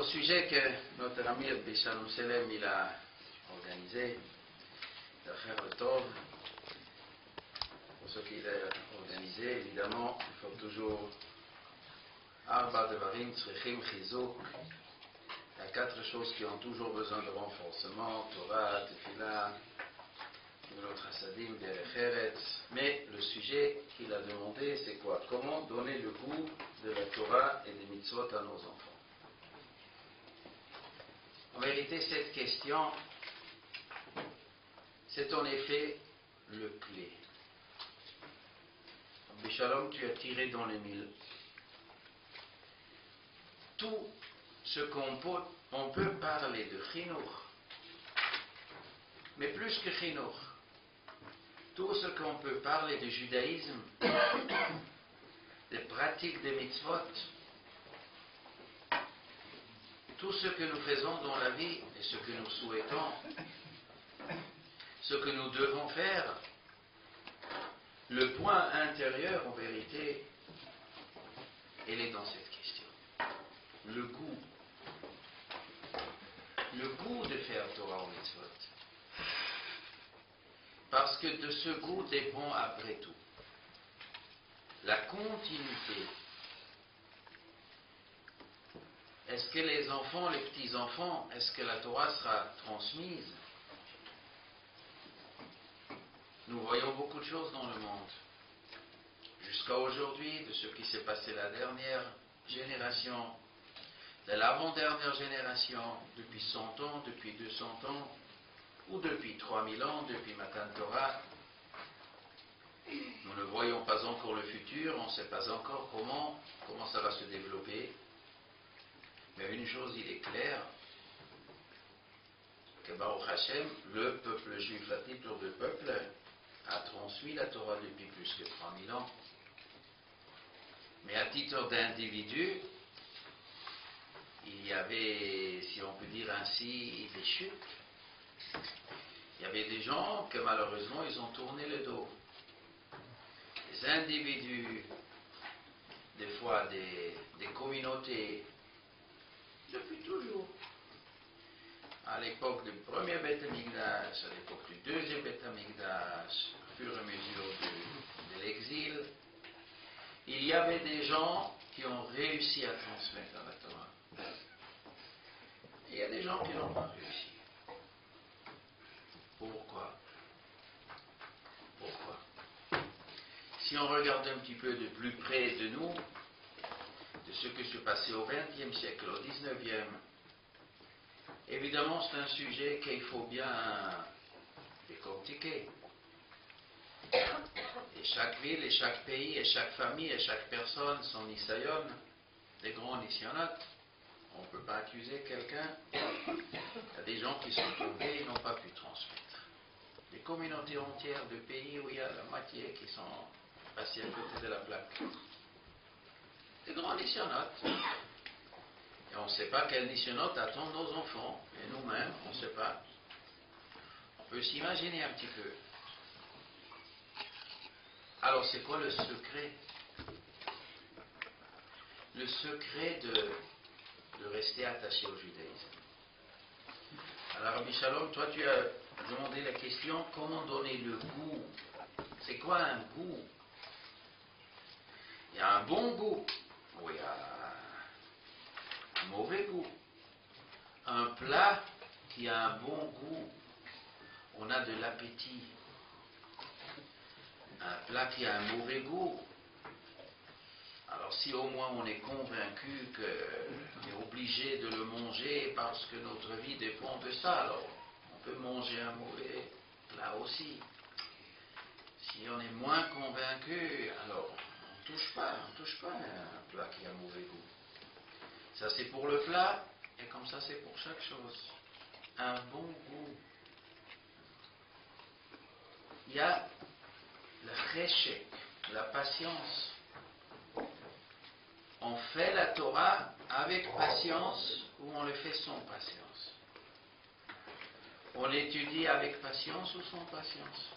sujet que notre ami Bishalom Selem il a organisé, d'affaire le Tov, pour ce qu'il a organisé, évidemment, il faut toujours Arba Devarim Tzrichim Chizuk. Il y a 4 choses qui ont toujours besoin de renforcement, Torah, Tefillah, notre Hasadim, Derech Eretz. Mais le sujet qu'il a demandé, c'est quoi? Comment donner le goût de la Torah et des mitzvot à nos enfants? En vérité, cette question, c'est en effet le clé. Bishalom, tu as tiré dans les mille. Tout ce on peut parler de Chinour, mais plus que Chinour, tout ce qu'on peut parler de judaïsme, des pratiques des mitzvot, tout ce que nous faisons dans la vie et ce que nous souhaitons, ce que nous devons faire, le point intérieur, en vérité, il est dans cette question. Le goût. Le goût de faire Torah ou mitzvot. Parce que de ce goût dépend après tout la continuité. Est-ce que les enfants, les petits-enfants, est-ce que la Torah sera transmise? Nous voyons beaucoup de choses dans le monde. Jusqu'à aujourd'hui, de ce qui s'est passé la dernière génération, de l'avant-dernière génération, depuis 100 ans, depuis 200 ans, ou depuis 3000 ans, depuis Matan Torah. Nous ne voyons pas encore le futur, on ne sait pas encore comment ça va se développer. Mais une chose, il est clair, que Baruch Hashem, le peuple juif, à titre de peuple, a transmis la Torah depuis plus que 3000 ans. Mais à titre d'individu, il y avait, si on peut dire ainsi, des chutes. Il y avait des gens que malheureusement ils ont tourné le dos. Des individus, des fois des communautés, depuis toujours. À l'époque du premier Beth Amikdash, à l'époque du deuxième Beth Amikdash, au fur et à mesure de l'exil, il y avait des gens qui ont réussi à transmettre la Torah. Et il y a des gens qui n'ont pas réussi. Pourquoi? Si on regarde un petit peu de plus près de nous, de ce qui se passait au XXe siècle, au XIXe, évidemment c'est un sujet qu'il faut bien décortiquer. Et chaque ville, et chaque pays, et chaque famille, et chaque personne sont nisayon, des grands nisyonates. On ne peut pas accuser quelqu'un. Il y a des gens qui sont tombés et n'ont pas pu transmettre. Des communautés entières de pays où il y a la moitié qui sont passés à côté de la plaque. Des grands nisyonates. Et on ne sait pas quel nisyonates attendent nos enfants. Et nous-mêmes, on ne sait pas. On peut s'imaginer un petit peu. Alors, c'est quoi le secret? Le secret de rester attaché au judaïsme. Alors, Rabbi Shalom, toi, tu as demandé la question, comment donner le goût? C'est quoi un goût? Il y a un bon goût, ou il y a un mauvais goût. Un plat qui a un bon goût, on a de l'appétit. Un plat qui a un mauvais goût, alors si au moins on est convaincu qu'on est obligé de le manger parce que notre vie dépend de ça, alors on peut manger un mauvais plat aussi. Si on est moins convaincu, alors on ne touche pas à un plat qui a un mauvais goût. Ça c'est pour le plat, et comme ça c'est pour chaque chose. Un bon goût. Il y a le cheshek, la patience. On fait la Torah avec patience ou on le fait sans patience. On étudie avec patience ou sans patience.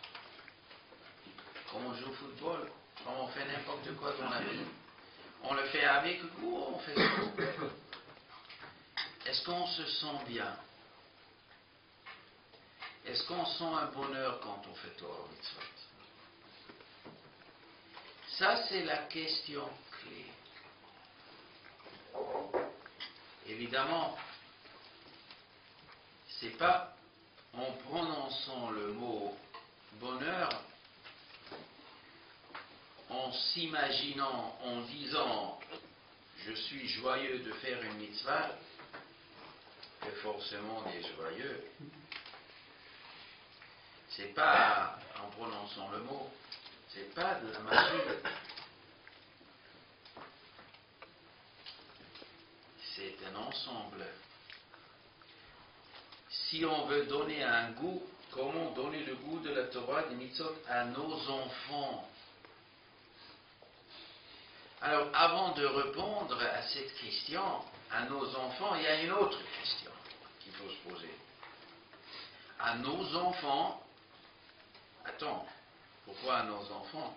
Quand on joue au football, quand on fait n'importe quoi dans la vie, on le fait avec goût ou on fait sans goût. est-ce qu'on se sent bien? Est-ce qu'on sent un bonheur quand on fait Torah Mitzvot? Ça, c'est la question clé. Évidemment, c'est pas en prononçant le mot bonheur, en s'imaginant, en disant je suis joyeux de faire une mitzvah, que forcément on est joyeux. C'est pas en prononçant le mot, c'est pas de la magie. C'est un ensemble. Si on veut donner un goût, comment donner le goût de la Torah, des mitzvot à nos enfants? Alors, avant de répondre à cette question, à nos enfants, il y a une autre question qu'il faut se poser. À nos enfants, attends, pourquoi à nos enfants?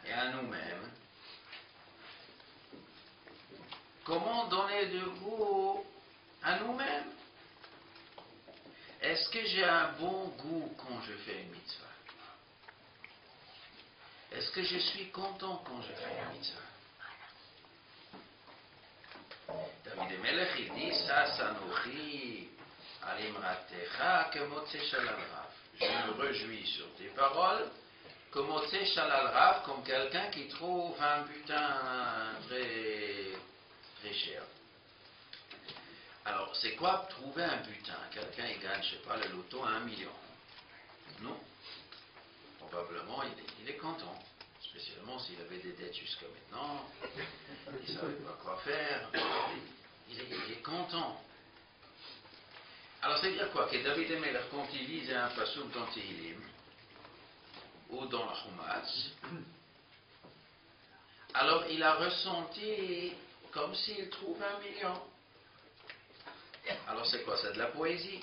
Et à nous-mêmes. Comment donner du goût à nous-mêmes? Est-ce que j'ai un bon goût quand je fais une mitzvah? Est-ce que je suis content quand je fais une mitzvah? David Melech, il dit, Sasanochi alimratecha kemotse shalal rav. Je me réjouis sur tes paroles, kemotse shalal rav, comme quelqu'un qui trouve un butin très, très cher. Alors, c'est quoi trouver un butin? Quelqu'un, il gagne, je ne sais pas, le loto à 1 million. Non. Probablement, il est content. Spécialement s'il avait des dettes jusqu'à maintenant. Il ne savait pas quoi faire. Il est content. Alors, c'est dire quoi? Que David Ameler, quand il lisait un passouk dans Tehillim, ou dans la Chumash, alors il a ressenti comme s'il trouve 1 million. Alors c'est quoi? C'est de la poésie?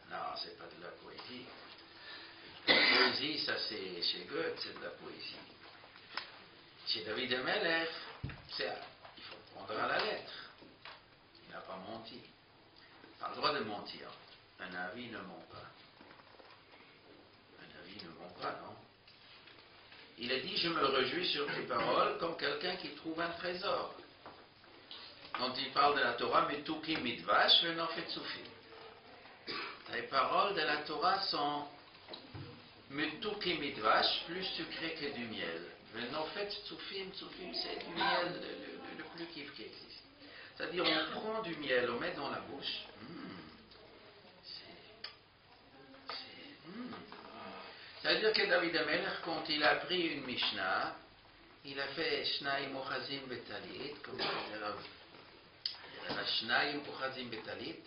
Non, c'est pas de la poésie. La poésie, ça c'est chez Goethe, c'est de la poésie. Chez David Ameller, il faut prendre à la lettre. Il n'a pas menti. Il n'a pas le droit de mentir. Un avis ne ment pas. Un avis ne ment pas, non? Il a dit, je me réjouis sur tes paroles comme quelqu'un qui trouve un trésor. Quand il parle de la Torah, Metukim mitvash venofet soufim. Les paroles de la Torah sont Metukim mitvash, plus sucré que du miel. Venofet soufim, soufim c'est du miel le plus kiff qui existe. C'est-à-dire on prend du miel, on met dans la bouche. C'est-à-dire que David Ameler, quand il a pris une Mishnah, il a fait Shnaim Ochazim Betalit, comme Shnaim Ochazim Betalit,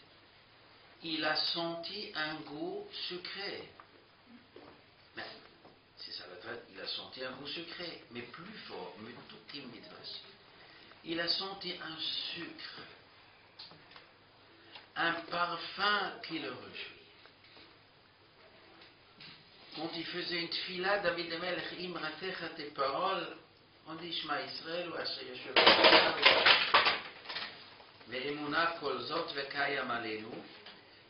il a senti un goût sucré. Mais, c'est ça la traite, il a senti un goût sucré, mais plus fort, il a senti un sucre, un parfum qui le réjouit. Quand il faisait une tfila, David Amelech, Imratecha tes paroles, on dit Shema Israël ou Asher Yeshua Ve'emunah kol zot ve'kayam aleinu.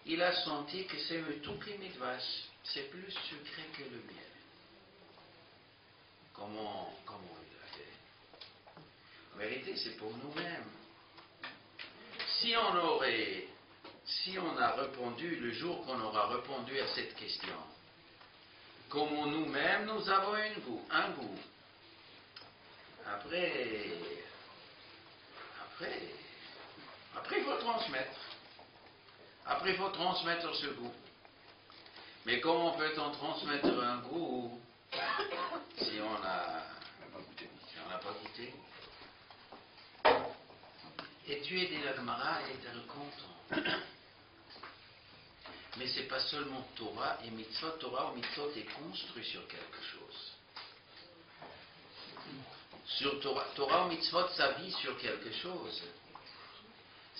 Il a senti que c'est Metukim mitvash, c'est plus sucré que le miel. Comment il a fait? En vérité, c'est pour nous-mêmes. Si on a répondu, le jour qu'on aura répondu à cette question, comment nous-mêmes nous avons un goût. Après, il faut transmettre. Après, il faut transmettre ce goût. Mais comment peut-on transmettre un goût si on n'a pas goûté? Étudier de la Gemara et être content. Mais ce n'est pas seulement Torah et Mitzvot. Torah ou Mitzvot est construit sur quelque chose. Sur Torah ou Mitzvot, ça vit sur quelque chose.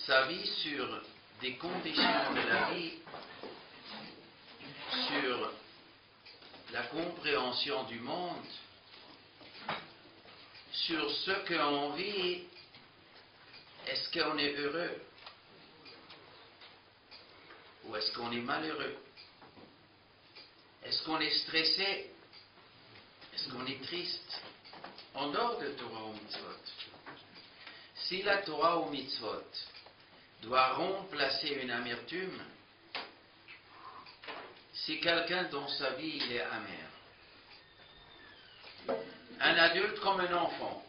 Ça vit sur des conditions de la vie, sur la compréhension du monde, sur ce qu'on vit. Est-ce Est-ce qu'on est heureux? Ou est-ce qu'on est malheureux? Est-ce qu'on est stressé? Est-ce qu'on est triste? En dehors de Torah ou Mitzvot. Si la Torah ou Mitzvot doit remplacer une amertume, si quelqu'un dans sa vie il est amer, un adulte comme un enfant,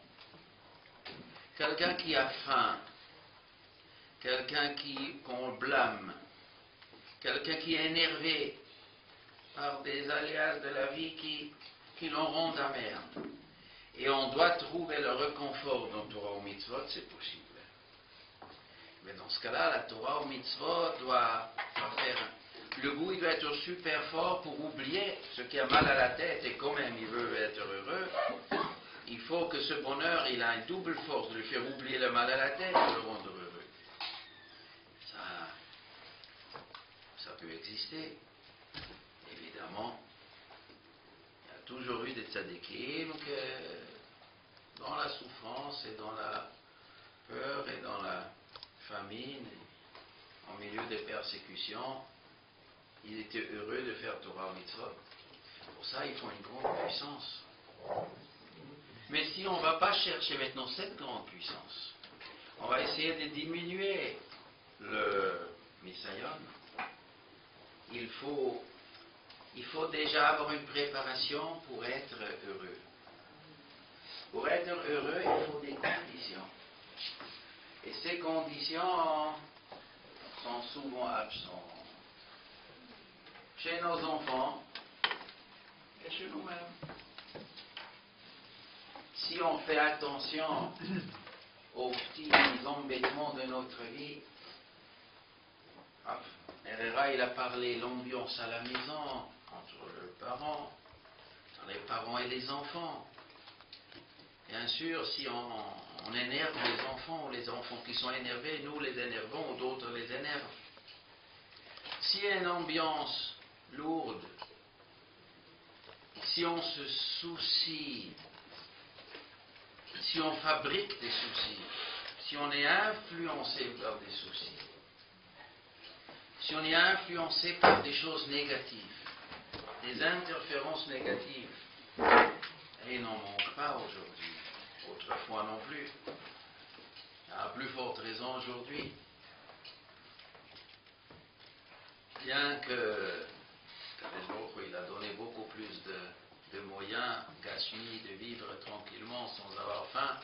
quelqu'un qui a faim, quelqu'un qu'on blâme, quelqu'un qui est énervé par des aléas de la vie qui l'en rendent amer. Et on doit trouver le réconfort dans Torah ou Mitzvot, c'est possible. Mais dans ce cas-là, la Torah ou Mitzvot doit faire... Le goût, il doit être super fort pour oublier ce qui a mal à la tête et quand même il veut être heureux. Il faut que ce bonheur, il a une double force de lui faire oublier le mal à la tête et le rendre heureux. Ça peut exister. Évidemment, il y a toujours eu des tzadikim que dans la souffrance et dans la peur et dans la famine, en milieu des persécutions, ils étaient heureux de faire Torah Mitzvot. Pour ça, il faut une grande puissance. Mais si on ne va pas chercher maintenant cette grande puissance, on va essayer de diminuer le Nisayon. Il faut déjà avoir une préparation pour être heureux. Pour être heureux, il faut des conditions. Et ces conditions sont souvent absentes. Chez nos enfants et chez nous-mêmes. Si on fait attention aux petits embêtements de notre vie, Herrera, il a parlé l'ambiance à la maison, entre les parents et les enfants. Bien sûr, si on énerve les enfants, ou les enfants qui sont énervés, nous les énervons, ou d'autres les énervent. S'il y a une ambiance lourde, si on se soucie, si on fabrique des soucis, si on est influencé par des soucis, si on est influencé par des choses négatives, des interférences négatives, et il n'en manque pas aujourd'hui, autrefois non plus, à plus forte raison aujourd'hui, bien que il a donné beaucoup plus de moyens Gashmi de vivre tranquillement sans avoir faim.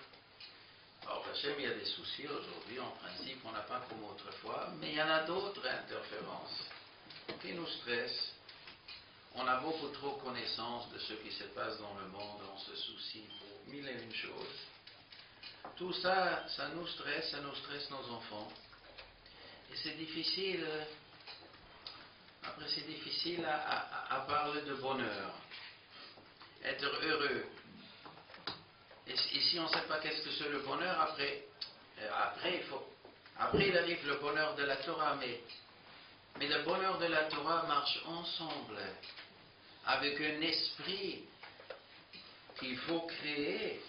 Alors, Hachem, il y a des soucis aujourd'hui, en principe, on n'a pas comme autrefois, mais il y en a d'autres interférences qui nous stressent. On a beaucoup trop connaissance de ce qui se passe dans le monde, on se soucie pour mille et une choses. Tout ça, ça nous stresse nos enfants. Et c'est difficile, après c'est difficile à parler de bonheur, être heureux. Et si on ne sait pas qu'est-ce que c'est le bonheur, après il arrive le bonheur de la Torah, mais le bonheur de la Torah marche ensemble, avec un esprit qu'il faut créer.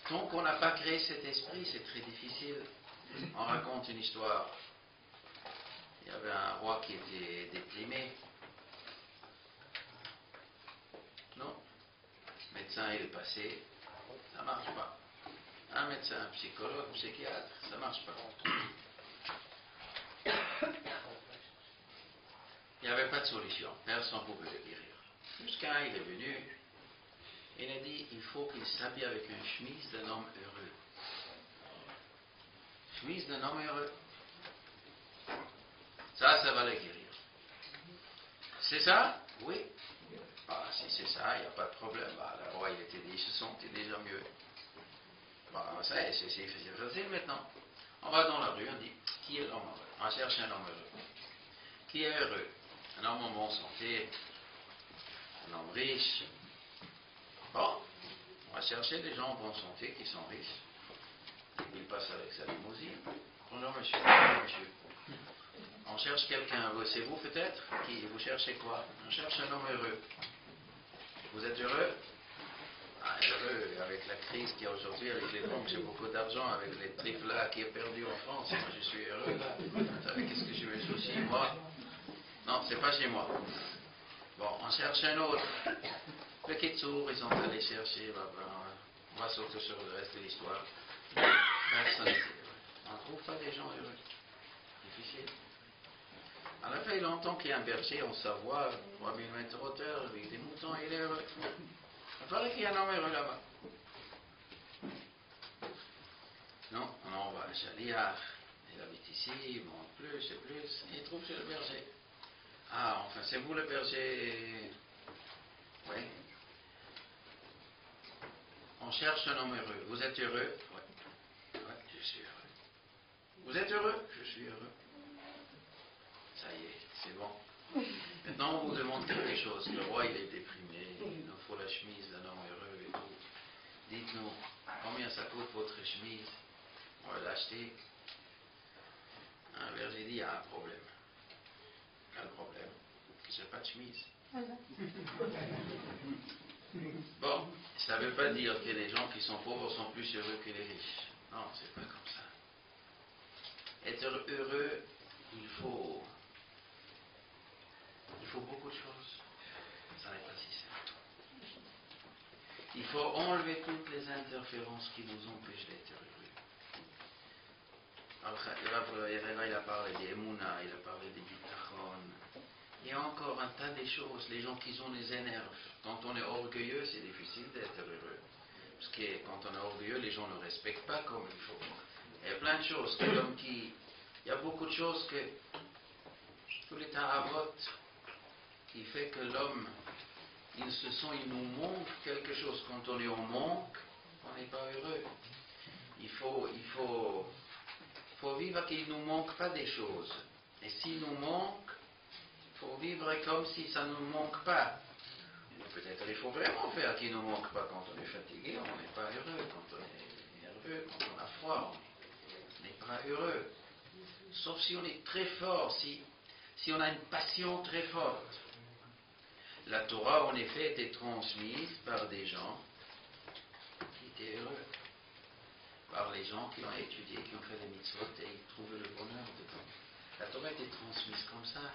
Tant qu'on n'a pas créé cet esprit, c'est très difficile. On raconte une histoire. Il y avait un roi qui était déprimé. Non. Le médecin, il est passé. Ça ne marche pas. Un médecin, un psychologue, un psychiatre, ça ne marche pas. Il n'y avait pas de solution. Personne ne pouvait le guérir. Jusqu'à il est venu. Il a dit, il faut qu'il s'habille avec une chemise d'un homme heureux. Chemise d'un homme heureux. Ça va le guérir. C'est ça? Oui. Ah, si c'est ça, il n'y a pas de problème. Bah, le roi, il se sentait déjà mieux. Bah, ça y est, c'est facile maintenant. On va dans la rue, on dit, qui est l'homme heureux? On cherche un homme heureux. Qui est heureux? Un homme en bonne santé, un homme riche. Bon, on va chercher des gens en bonne santé qui sont riches. Il passe avec sa limousine. Bonjour monsieur, bonjour monsieur. On cherche quelqu'un, c'est vous peut-être? Vous cherchez quoi? On cherche un homme heureux. Vous êtes heureux? Ah, heureux. Et avec la crise qu'il y a aujourd'hui, avec les banques, j'ai beaucoup d'argent, avec les triples là qui est perdu en France, moi je suis heureux là. Vous savez qu'est-ce que je me soucie, moi? Non, c'est pas chez moi. Bon, on cherche un autre. Le Kitsour, ils ont allé chercher, on va sauter sur le reste de l'histoire. Personne. On ne trouve pas des gens heureux. Difficile. Alors, ça fait longtemps qu'il y a un berger en Savoie, 3000 mètres de hauteur, avec des moutons, il est heureux. Il paraît qu'il y a un homme heureux là-bas. Non, on va à Chaliard. Il habite ici, il monte plus et plus, et il trouve chez le berger. Ah, enfin, c'est vous le berger. Oui. On cherche un homme heureux. Vous êtes heureux? Oui. Oui, je suis heureux. Vous êtes heureux? Je suis heureux. Ça y est, c'est bon. Maintenant, on vous demande quelque chose. Le roi, il est déprimé. Il nous faut la chemise d'un homme heureux et tout. Dites-nous, combien ça coûte votre chemise? On va l'acheter. Un berger dit, il y a un problème. Quel problème? J'ai pas de chemise. Bon, ça ne veut pas dire que les gens qui sont pauvres sont plus heureux que les riches. Non, c'est pas comme ça. Être heureux, il faut beaucoup de choses. Ça n'est pas si simple. Il faut enlever toutes les interférences qui nous empêchent d'être heureux. Alors, il a parlé des Emouna, il a parlé des Bitachon. Il y a encore un tas de choses. Les gens qui ont les énerves. Quand on est orgueilleux, c'est difficile d'être heureux. Parce que quand on est orgueilleux, les gens ne respectent pas comme il faut. Il y a plein de choses. Il y a beaucoup de choses que tous les taravot qui fait que l'homme, il nous manque quelque chose. Quand on est en manque, on n'est pas heureux. Il faut vivre qu'il ne nous manque pas des choses. Et s'il nous manque, il faut vivre comme si ça ne nous manque pas. Peut-être il faut vraiment faire qu'il ne nous manque pas. Quand on est fatigué, on n'est pas heureux. Quand on est nerveux, quand on a froid, on n'est pas heureux. Sauf si on est très fort, si on a une passion très forte. La Torah, en effet, était transmise par des gens qui étaient heureux. Par les gens qui ont étudié, qui ont fait des mitzvot et ils trouvaient le bonheur dedans. La Torah était transmise comme ça.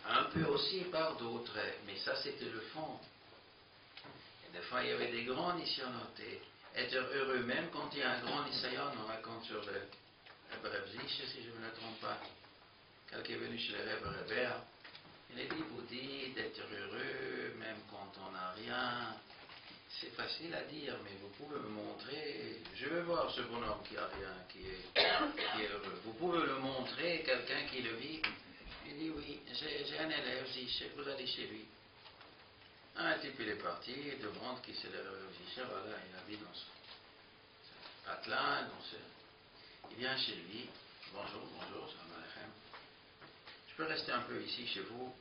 Un peu aussi par d'autres, mais ça c'était le fond. Et des fois il y avait des grands nisyonotes. Être heureux même quand il y a un grand nisyon, on raconte sur le Rebbe Zish, si je ne me trompe pas. Quelqu'un est venu chez le Rebbe Rebbe, il a dit, vous dites d'être heureux même quand on n'a rien. C'est facile à dire, mais vous pouvez me montrer, je veux voir ce bonhomme qui a rien, qui est heureux. Vous pouvez le montrer, quelqu'un qui le vit. Il dit oui, j'ai un élève, vous allez chez lui. Un type il est parti, il demande qui c'est l'élève, voilà, il habite dans ce patelin, il vient chez lui, bonjour, salam alaikum. Je peux rester un peu ici chez vous?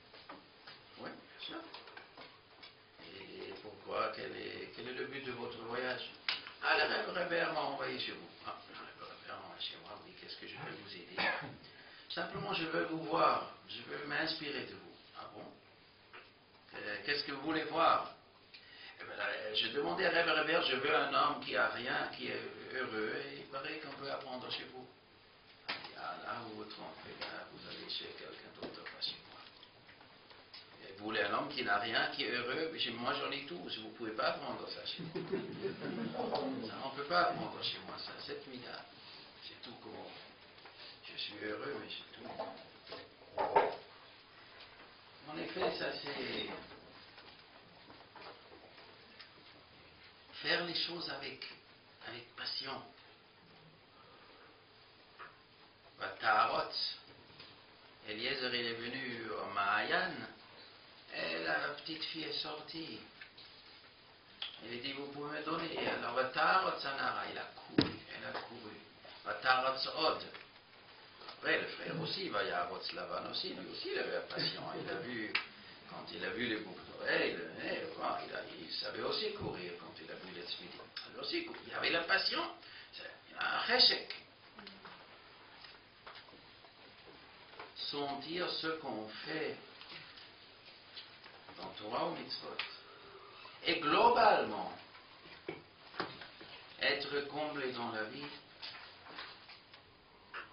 Oui, bien sûr. Et pourquoi? Quel est le but de votre voyage? Ah, le Rebbe m'a envoyé chez vous. Ah, le Rebbe m'a envoyé chez moi, oui, qu'est-ce que je peux vous aider? Simplement, je veux vous voir, je veux m'inspirer de vous. Ah bon? Qu'est-ce que vous voulez voir? Eh bien, je demandais à Rebbe, je veux un homme qui a rien, qui est heureux, et il paraît qu'on peut apprendre chez vous. Ah, là, vous vous trompez, là, vous allez chez quelqu'un d'autre, pas chez moi. Vous voulez un homme qui n'a rien, qui est heureux, mais moi j'en ai tout, vous ne pouvez pas apprendre ça chez moi. Ça, on ne peut pas apprendre chez moi ça, 7 milliards. C'est tout comment. Je suis heureux, mais c'est tout. En effet, ça c'est faire les choses avec passion. Taharot, Eliezer il est venu au Mahayan, et la petite fille est sortie. Il a dit, vous pouvez me donner. Alors, Taharot Sanara, elle a couru. Taharot Sod. Après, le frère aussi, Vayarot Slavan aussi, lui aussi, il avait la passion. Quand il a vu les boucles d'oreilles, il savait aussi courir quand il a vu les tzvidim. Il avait la passion. Il a un cheshek. Sentir ce qu'on fait dans Torah ou Mitzvot. Et globalement, être comblé dans la vie,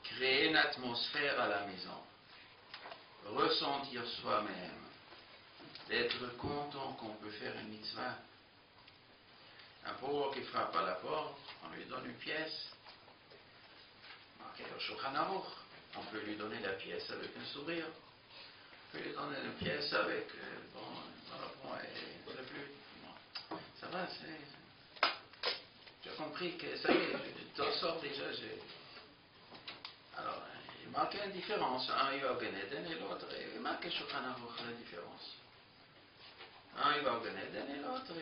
créer une atmosphère à la maison, ressentir soi-même, d'être content qu'on peut faire une mitzvah. Un pauvre qui frappe à la porte, on lui donne une pièce. Marqué au Shulchan Aruch, on peut lui donner la pièce avec un sourire. On peut lui donner une pièce avec et le plus. Bon, ça va, j'ai compris que ça y est, je t'en sors déjà. Alors, il marque une différence. Un il va au Gan Eden et l'autre, il marque au Shulchan Aruch la différence. Un il va au Gan Eden et l'autre,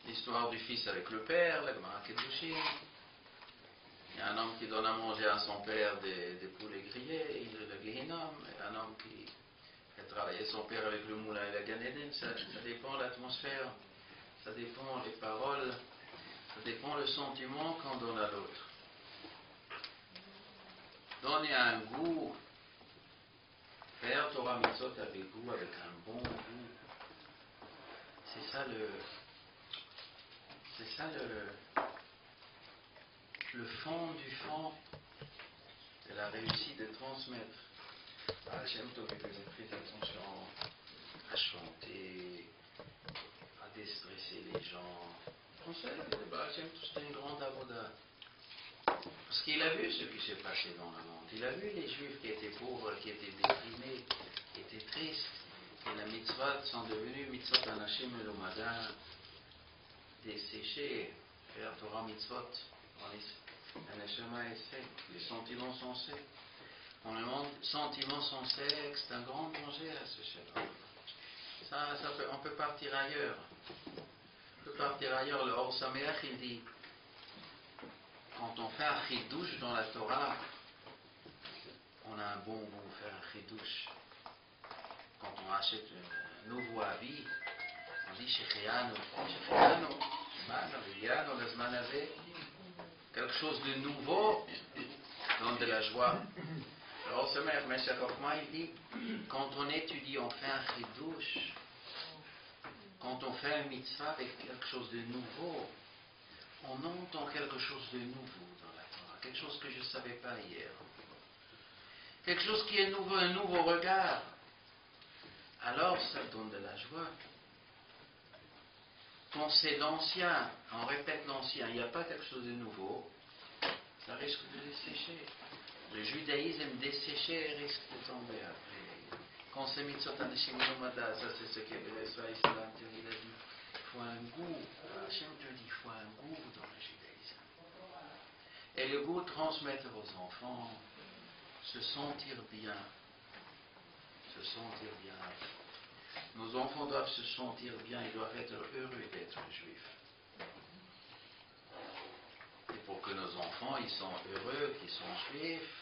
l'histoire du fils avec le père, la Gemara Kedushin. Il y a un homme qui donne à manger à son père des poulets grillés, il est le Gehinnom, et un homme qui fait travailler son père avec le moulin et la Gan Eden. Ça dépend de l'atmosphère, ça dépend des paroles, ça dépend le sentiment qu'on donne à l'autre. Donner un goût, faire Torah Mitzvot avec goût, avec un bon goût. C'est ça le fond du fond de la réussite de transmettre. J'aime tout que vous avez pris attention à chanter, à déstresser les gens. On sait que j'aime tout, c'était une grande avoda. Parce qu'il a vu ce qui s'est passé dans le monde. Il a vu les juifs qui étaient pauvres, qui étaient déprimés, qui étaient tristes. Et les mitzvot sont devenus mitzvot anashim elumada, desséchés, faire Torah mitzvot. Les sentiments sont secs. Dans le monde, sentiments sont secs, c'est un grand danger à ce Shabbat. On peut partir ailleurs. On peut partir ailleurs. Le Or Sameach, il dit, quand on fait un chidouche dans la Torah, on a un bon goût faire un chidouche. Quand on achète un nouveau habit, on dit Shechianu, quelque chose de nouveau donne de la joie. Alors, ce maire, M. Hoffman, il dit, quand on étudie, on fait un chidouche. Quand on fait un mitzvah avec quelque chose de nouveau, on entend quelque chose de nouveau dans la Torah, quelque chose que je ne savais pas hier. Quelque chose qui est nouveau, un nouveau regard. Alors, ça donne de la joie. Quand c'est l'ancien, on répète l'ancien, il n'y a pas quelque chose de nouveau, ça risque de dessécher. Le judaïsme desséché risque de tomber après. Quand c'est mitzvot anashim elumada, ça c'est ce que l'Israël il a dit. Il faut un goût. Hachem te dit, il faut un goût dans le judaïsme. Et le goût transmettre aux enfants, se sentir bien. Se sentir bien. Nos enfants doivent se sentir bien, ils doivent être heureux d'être juifs. Et pour que nos enfants, ils sont heureux, qu'ils sont juifs,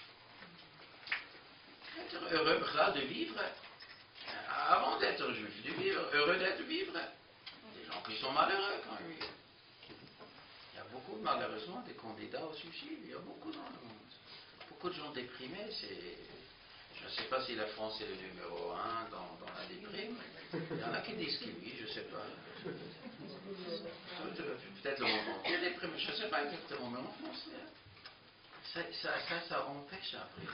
être heureux de vivre, avant d'être juif, de vivre, heureux d'être vivre. Des gens qui sont malheureux quand ils vivent. Il y a beaucoup, malheureusement, des candidats au suicide, il y a beaucoup dans le monde. Beaucoup de gens déprimés, je ne sais pas si la France est le numéro 1 dans la déprime. Il y en a qui disent que oui, je ne sais pas. Peut-être le monde entier est déprimé, je ne sais pas exactement, mais en France, ça empêche après.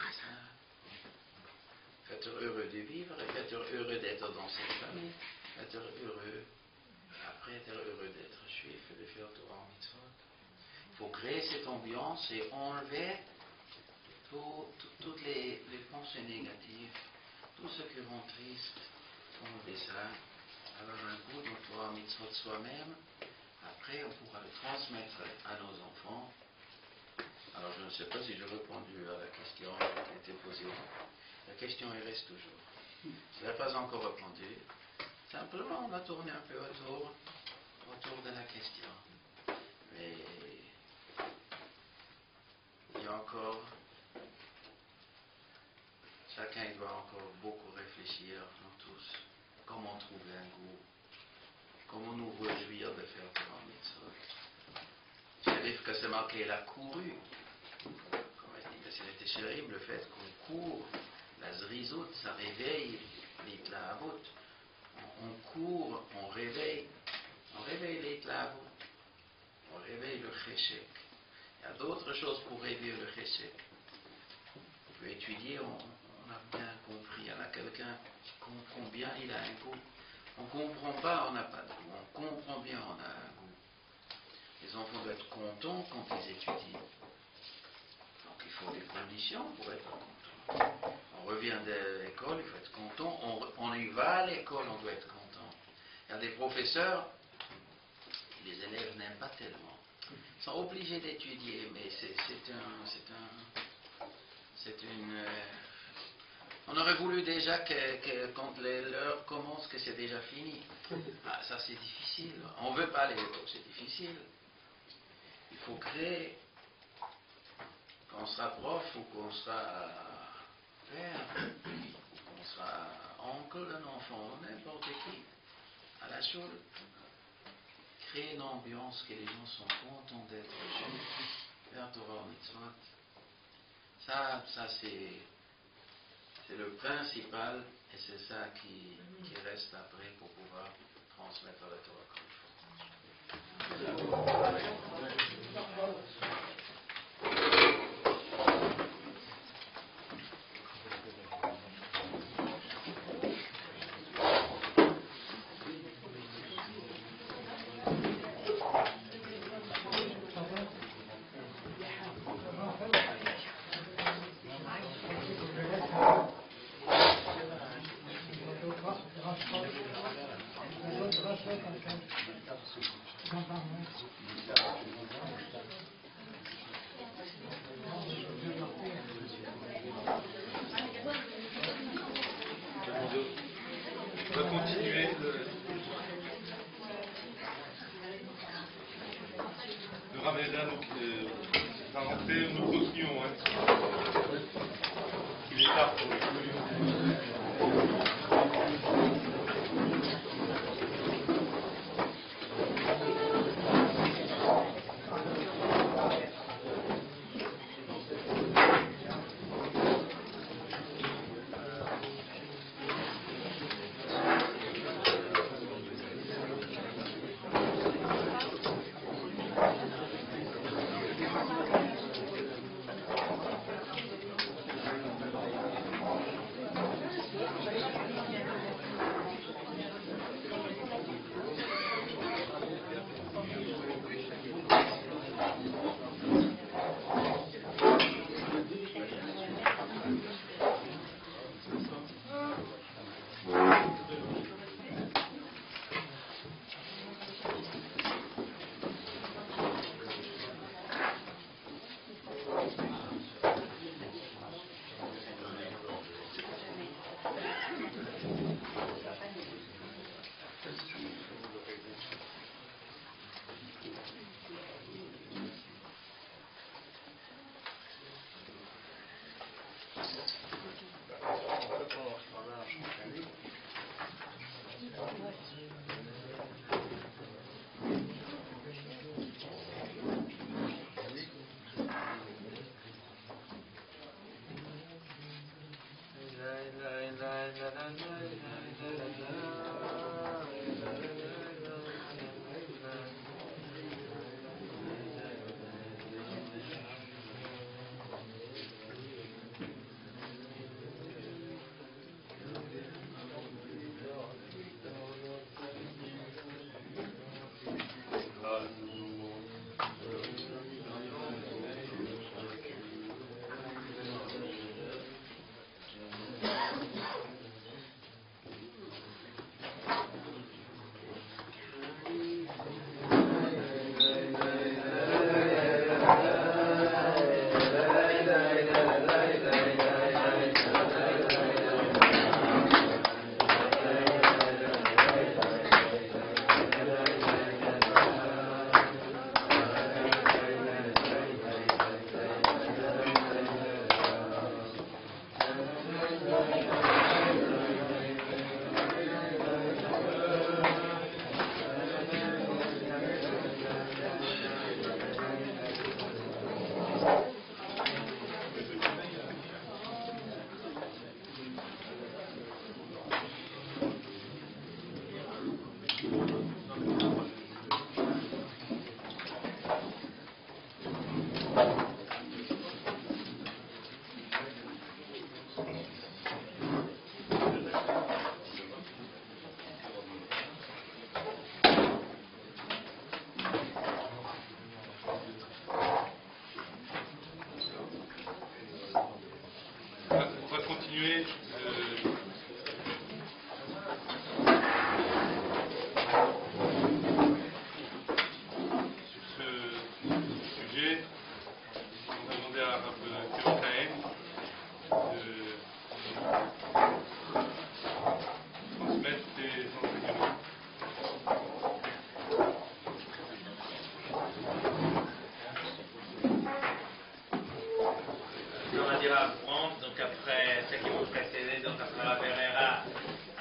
Être heureux de vivre, être heureux d'être dans cette famille, être heureux, après être heureux d'être juif et de faire Torah en mitzvot. Il faut créer cette ambiance et enlever toutes les pensées négatives, tout ce qui rend triste, enlever ça. Alors un coup dans Torah mitzvot soi-même, après on pourra le transmettre à nos enfants. Alors je ne sais pas si j'ai répondu à la question qui a été posée. La question elle reste toujours. Je n'ai pas encore répondu. Simplement on a tourné un peu autour de la question. Mais il y a encore, chacun il doit encore beaucoup réfléchir, nous tous, comment trouver un goût, comment nous réjouir de faire Torah mitzvot. Shérif Kassemaki, elle a couru. Comme elle dit, mais c'était terrible le fait qu'on court. La zrizout, ça réveille les tlahavot. On court, on réveille les tlahavot. On réveille le cheshek. Il y a d'autres choses pour réveiller le cheshek. On peut étudier, on a bien compris. Il y en a quelqu'un qui comprend bien, il a un goût. On ne comprend pas, on n'a pas de goût. On comprend bien, on a un goût. Les enfants doivent être contents quand ils étudient. Donc il faut des conditions pour être content. On revient de l'école, il faut être content. On y va à l'école, on doit être content. Il y a des professeurs, les élèves n'aiment pas tellement. Ils sont obligés d'étudier, mais on aurait voulu déjà que quand l'heure commence, que c'est déjà fini. Ah, ça c'est difficile. On ne veut pas aller à l'école, c'est difficile. Il faut créer. Quand on sera prof ou qu'on sera père, ou qu'on sera oncle d'un enfant, n'importe qui, à la schule, créer une ambiance que les gens sont contents d'être chez faire Torah Mitzvot. Ça c'est le principal et c'est ça qui reste après pour pouvoir transmettre la Torah comme On va continuer le Ramadan, donc ça en fait nous continuons. Il est tard pour le On va continuer. Sur ce sujet, on va demander à Théo Cahen de transmettre ses enseignements. On va dire à France, donc après ceux qui vont précéder, donc après la Herrera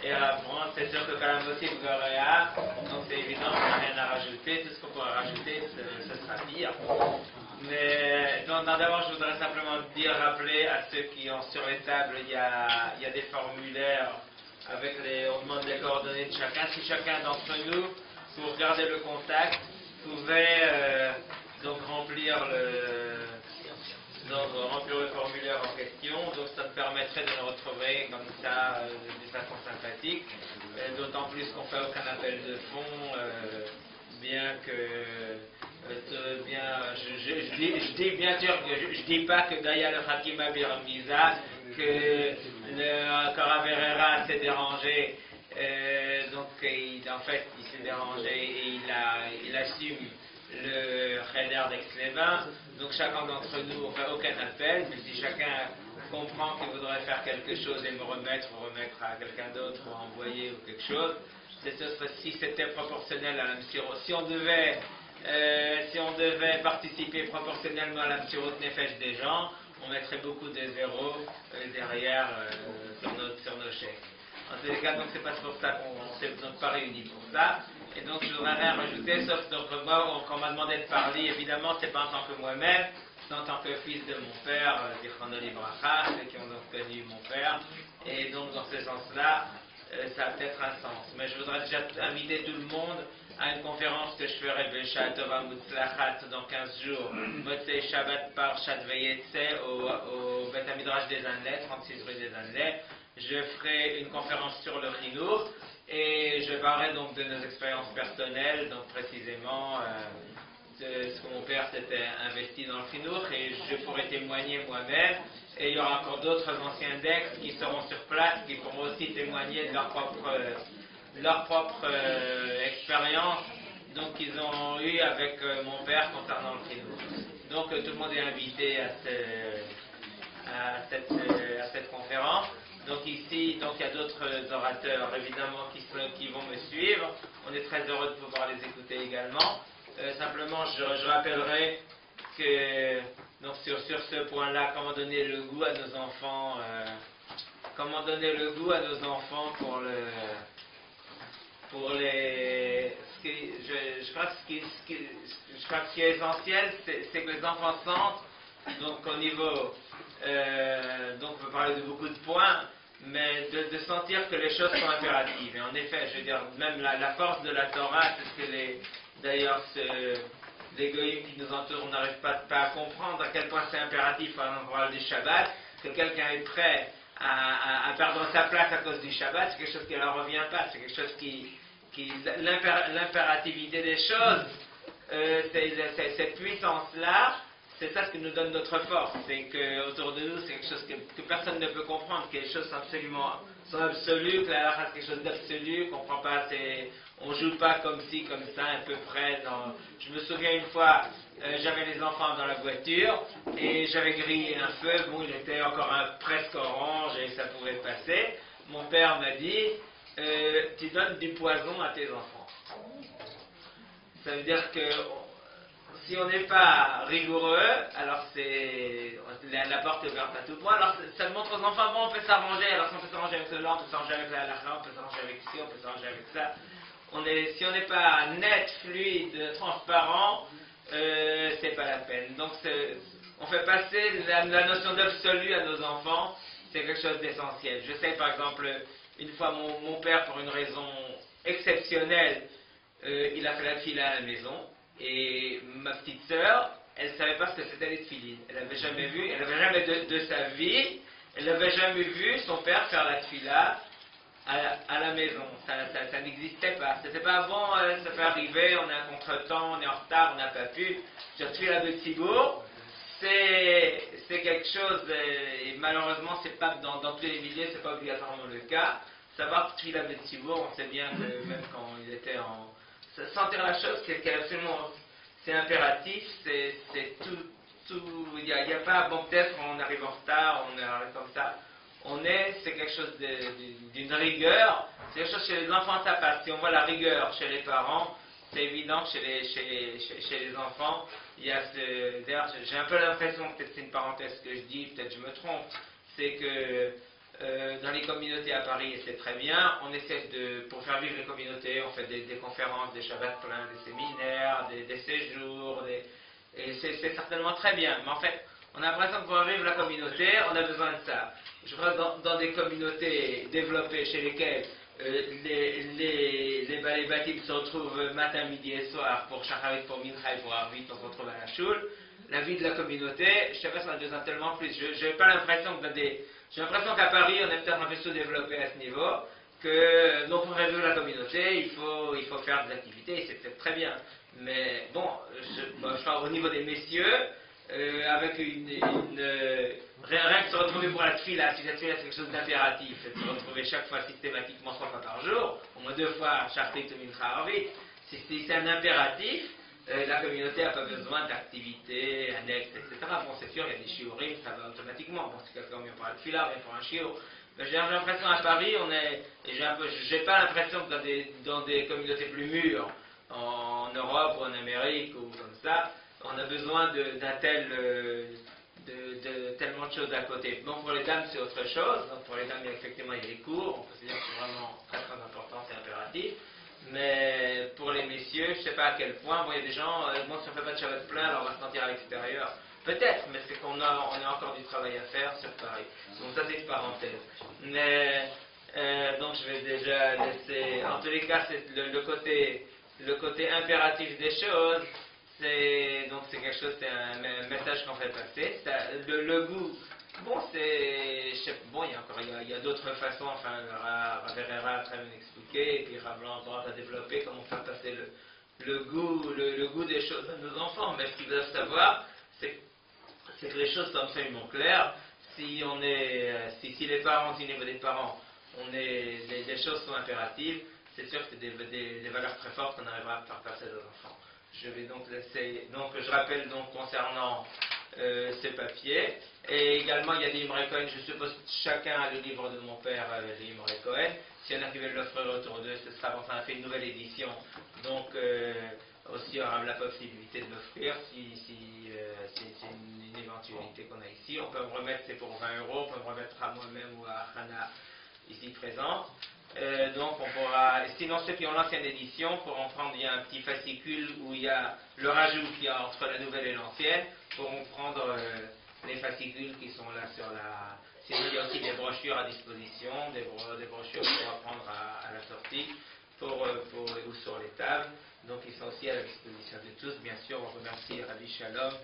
et à France, c'est sûr que quand même aussi Goréa, donc c'est évident qu'il n'y a rien à rajouter, tout ce qu'on pourrait rajouter, ce sera pire. Mais donc, d'abord, je voudrais simplement rappeler à ceux qui ont sur les tables, il y a des formulaires avec on demande les coordonnées de chacun. Si chacun d'entre nous, pour garder le contact, pouvait donc remplir le formulaire en question, donc ça me permettrait de nous retrouver comme ça d'une façon sympathique, d'autant plus qu'on fait aucun appel de fonds, bien que je dis bien sûr que je dis pas que Daya le Hakima Biramiza, que le Caraverera s'est dérangé, donc en fait il s'est dérangé et il assume le Cheder d'Aix-les-Bains. Donc chacun d'entre nous ne fait aucun appel, mais si chacun comprend qu'il voudrait faire quelque chose et me remettre ou remettre à quelqu'un d'autre ou envoyer ou quelque chose, si c'était proportionnel à la Msirot, si on devait participer proportionnellement à la Msirot Nefesh des gens, on mettrait beaucoup de zéros derrière sur nos chèques. En tous les cas, donc c'est pas pour ça qu'on s'est donc pas réunis pour ça. Et donc je voudrais rien rajouter, sauf donc moi, quand on m'a demandé de parler, évidemment, c'est pas en tant que moi-même, c'est en tant que fils de mon père, Zichrono Livracha, ceux qui ont donc connu mon père. Et donc dans ce sens-là, ça a peut-être un sens. Mais je voudrais déjà inviter tout le monde à une conférence que je ferai Besha Tova Mutzlachat dans 15 jours, Motzei Shabbat par Vayetse au Bet Midrash des Anlais, 36 rue des Anlais. Je ferai une conférence sur le Chinour et je parlerai donc de nos expériences personnelles, donc précisément de ce que mon père s'était investi dans le Chinour et je pourrai témoigner moi-même. Et il y aura encore d'autres anciens d'Aix qui seront sur place, qui pourront aussi témoigner de leur propre expérience donc qu'ils ont eu avec mon père concernant le Chinour. Donc tout le monde est invité à cette conférence. Donc ici, donc, il y a d'autres orateurs évidemment qui vont me suivre. On est très heureux de pouvoir les écouter également. Simplement, je rappellerai que donc sur ce point-là, comment donner le goût à nos enfants, je crois que ce qui est essentiel, c'est que les enfants sentent, donc au niveau, donc on peut parler de beaucoup de points, mais de sentir que les choses sont impératives. Et en effet, je veux dire, même la force de la Torah, c'est ce que d'ailleurs les goïms qui nous entourent n'arrivent pas à comprendre à quel point c'est impératif par exemple pour le Shabbat, que quelqu'un est prêt à perdre sa place à cause du Shabbat, c'est quelque chose qui ne leur revient pas, c'est quelque chose l'impérativité des choses, cette puissance-là, c'est ça ce qui nous donne notre force, c'est qu'autour de nous, c'est quelque chose que personne ne peut comprendre, que les choses sont absolues, que la halakha c'est quelque chose d'absolu, qu'on prend pas on joue pas comme ci, comme ça, à peu près. Je me souviens une fois, j'avais les enfants dans la voiture et j'avais grillé un feu, bon il était encore presque orange et ça pouvait passer. Mon père m'a dit, tu donnes du poison à tes enfants. Ça veut dire que si on n'est pas rigoureux, alors la porte est ouverte à tout point, alors ça montre aux enfants, bon on peut s'arranger, alors si on peut s'arranger avec cela, on peut s'arranger avec la halakha, on peut s'arranger avec ci, on peut s'arranger avec ça. Si on n'est pas net, fluide, transparent, c'est pas la peine. Donc on fait passer la notion d'absolu à nos enfants, c'est quelque chose d'essentiel. Je sais par exemple, une fois mon père, pour une raison exceptionnelle, il a fait la fila à la maison, et ma petite sœur, elle ne savait pas ce que c'était les tefilines. Elle n'avait jamais vu, elle n'avait jamais de sa vie, elle n'avait jamais vu son père faire la tefila à la maison. Ça n'existait pas. C'était pas bon, ça peut arriver, on a un contretemps, on est en retard, on n'a pas pu. Je suis là de Tzibour. C'est quelque chose, et malheureusement, c'est pas dans tous les milieux, c'est pas obligatoirement le cas. Savoir Tfila de Tzibour, on sait bien que même quand il était en. Sentir la chose, c'est absolument. C'est impératif, c'est tout. Il n'y a pas, bon, peut-être on arrive en retard, on arrive comme ça. C'est quelque chose d'une rigueur, c'est quelque chose chez les enfants, ça passe. Si on voit la rigueur chez les parents, c'est évident que chez les enfants, il y a ce. D'ailleurs, j'ai un peu l'impression, peut-être c'est une parenthèse que je dis, peut-être je me trompe, c'est que dans les communautés à Paris, et c'est très bien, on essaie pour faire vivre les communautés, on fait des conférences, des shabbats pleins, des séminaires, des séjours, et c'est certainement très bien, mais en fait, on a l'impression que pour vivre la communauté, on a besoin de ça. Je crois que dans des communautés développées chez lesquelles les bâtiments se retrouvent matin, midi et soir pour Shacharit, pour Mincha et pour Arvit, on se retrouve à la choule. La vie de la communauté, je sais pas si on a besoin tellement plus. Je n'ai pas l'impression que j'ai l'impression qu'à Paris, on est peut-être un peu sous-développé à ce niveau, que donc pour résoudre la communauté, il faut faire des activités, et c'est peut-être très bien. Mais bon, je crois au niveau des messieurs, avec rien que se retrouver pour la tefila, si la tefila c'est quelque chose d'impératif, et de se retrouver chaque fois systématiquement 3 fois par jour, au moins 2 fois Shacharit ou Mincha Arvit, si c'est un impératif, la communauté n'a pas besoin d'activités annexes, etc. Bon, c'est sûr, il y a des shiurim, ça va automatiquement. Bon, si quelqu'un vient pour la tefila, vient pour un shiur. Mais j'ai l'impression à Paris, j'ai pas l'impression que dans des communautés plus mûres, en Europe ou en Amérique ou comme ça, on a besoin d'un tellement de choses à côté. Bon, pour les dames, c'est autre chose. Donc, pour les dames, effectivement, il y a les cours. On peut se dire que c'est vraiment très très important, c'est impératif. Mais pour les messieurs, je ne sais pas à quel point. Bon, il y a des gens, bon, si on ne fait pas de Shabbat plein, alors on va se sentir à l'extérieur. Peut-être, mais c'est qu'on a encore du travail à faire sur Paris. Donc, ça, c'est une parenthèse. Mais, donc, je vais déjà laisser. En tous les cas, c'est le côté impératif des choses. C'est quelque chose, c'est un message qu'on fait passer. Le goût, bon, il y a d'autres façons, enfin, Rav Herrera a très bien expliqué, et puis Rav Landrat a développé comment faire passer le goût des choses à nos enfants. Mais ce qu'ils doivent savoir, c'est que les choses sont absolument claires. Si les parents, si au niveau des parents, les choses sont impératives, c'est sûr que c'est des valeurs très fortes qu'on arrivera à faire passer aux enfants. Je vais donc laisser. Donc, je rappelle donc concernant ces papiers. Et également, il y a des Imre Cohen. Je suppose que chacun a le livre de mon père, les Imre Cohen. Si on a qui veulent l'offrir autour d'eux, ce sera. Enfin, on a fait une nouvelle édition. Donc, aussi, on aura la possibilité de l'offrir si c'est une éventualité qu'on a ici. On peut me remettre, c'est pour 20 €. On peut me remettre à moi-même ou à Hana ici présente. Donc on pourra, sinon ceux qui ont l'ancienne édition pourront prendre, il y a un petit fascicule où il y a le rajout qu'il y a entre la nouvelle et l'ancienne, pourront prendre les fascicules qui sont là sur la. Sinon il y a aussi des brochures à disposition, des brochures qu'on pourra prendre à la sortie ou sur les tables, donc ils sont aussi à la disposition de tous. Bien sûr on remercie Rabbi Shalom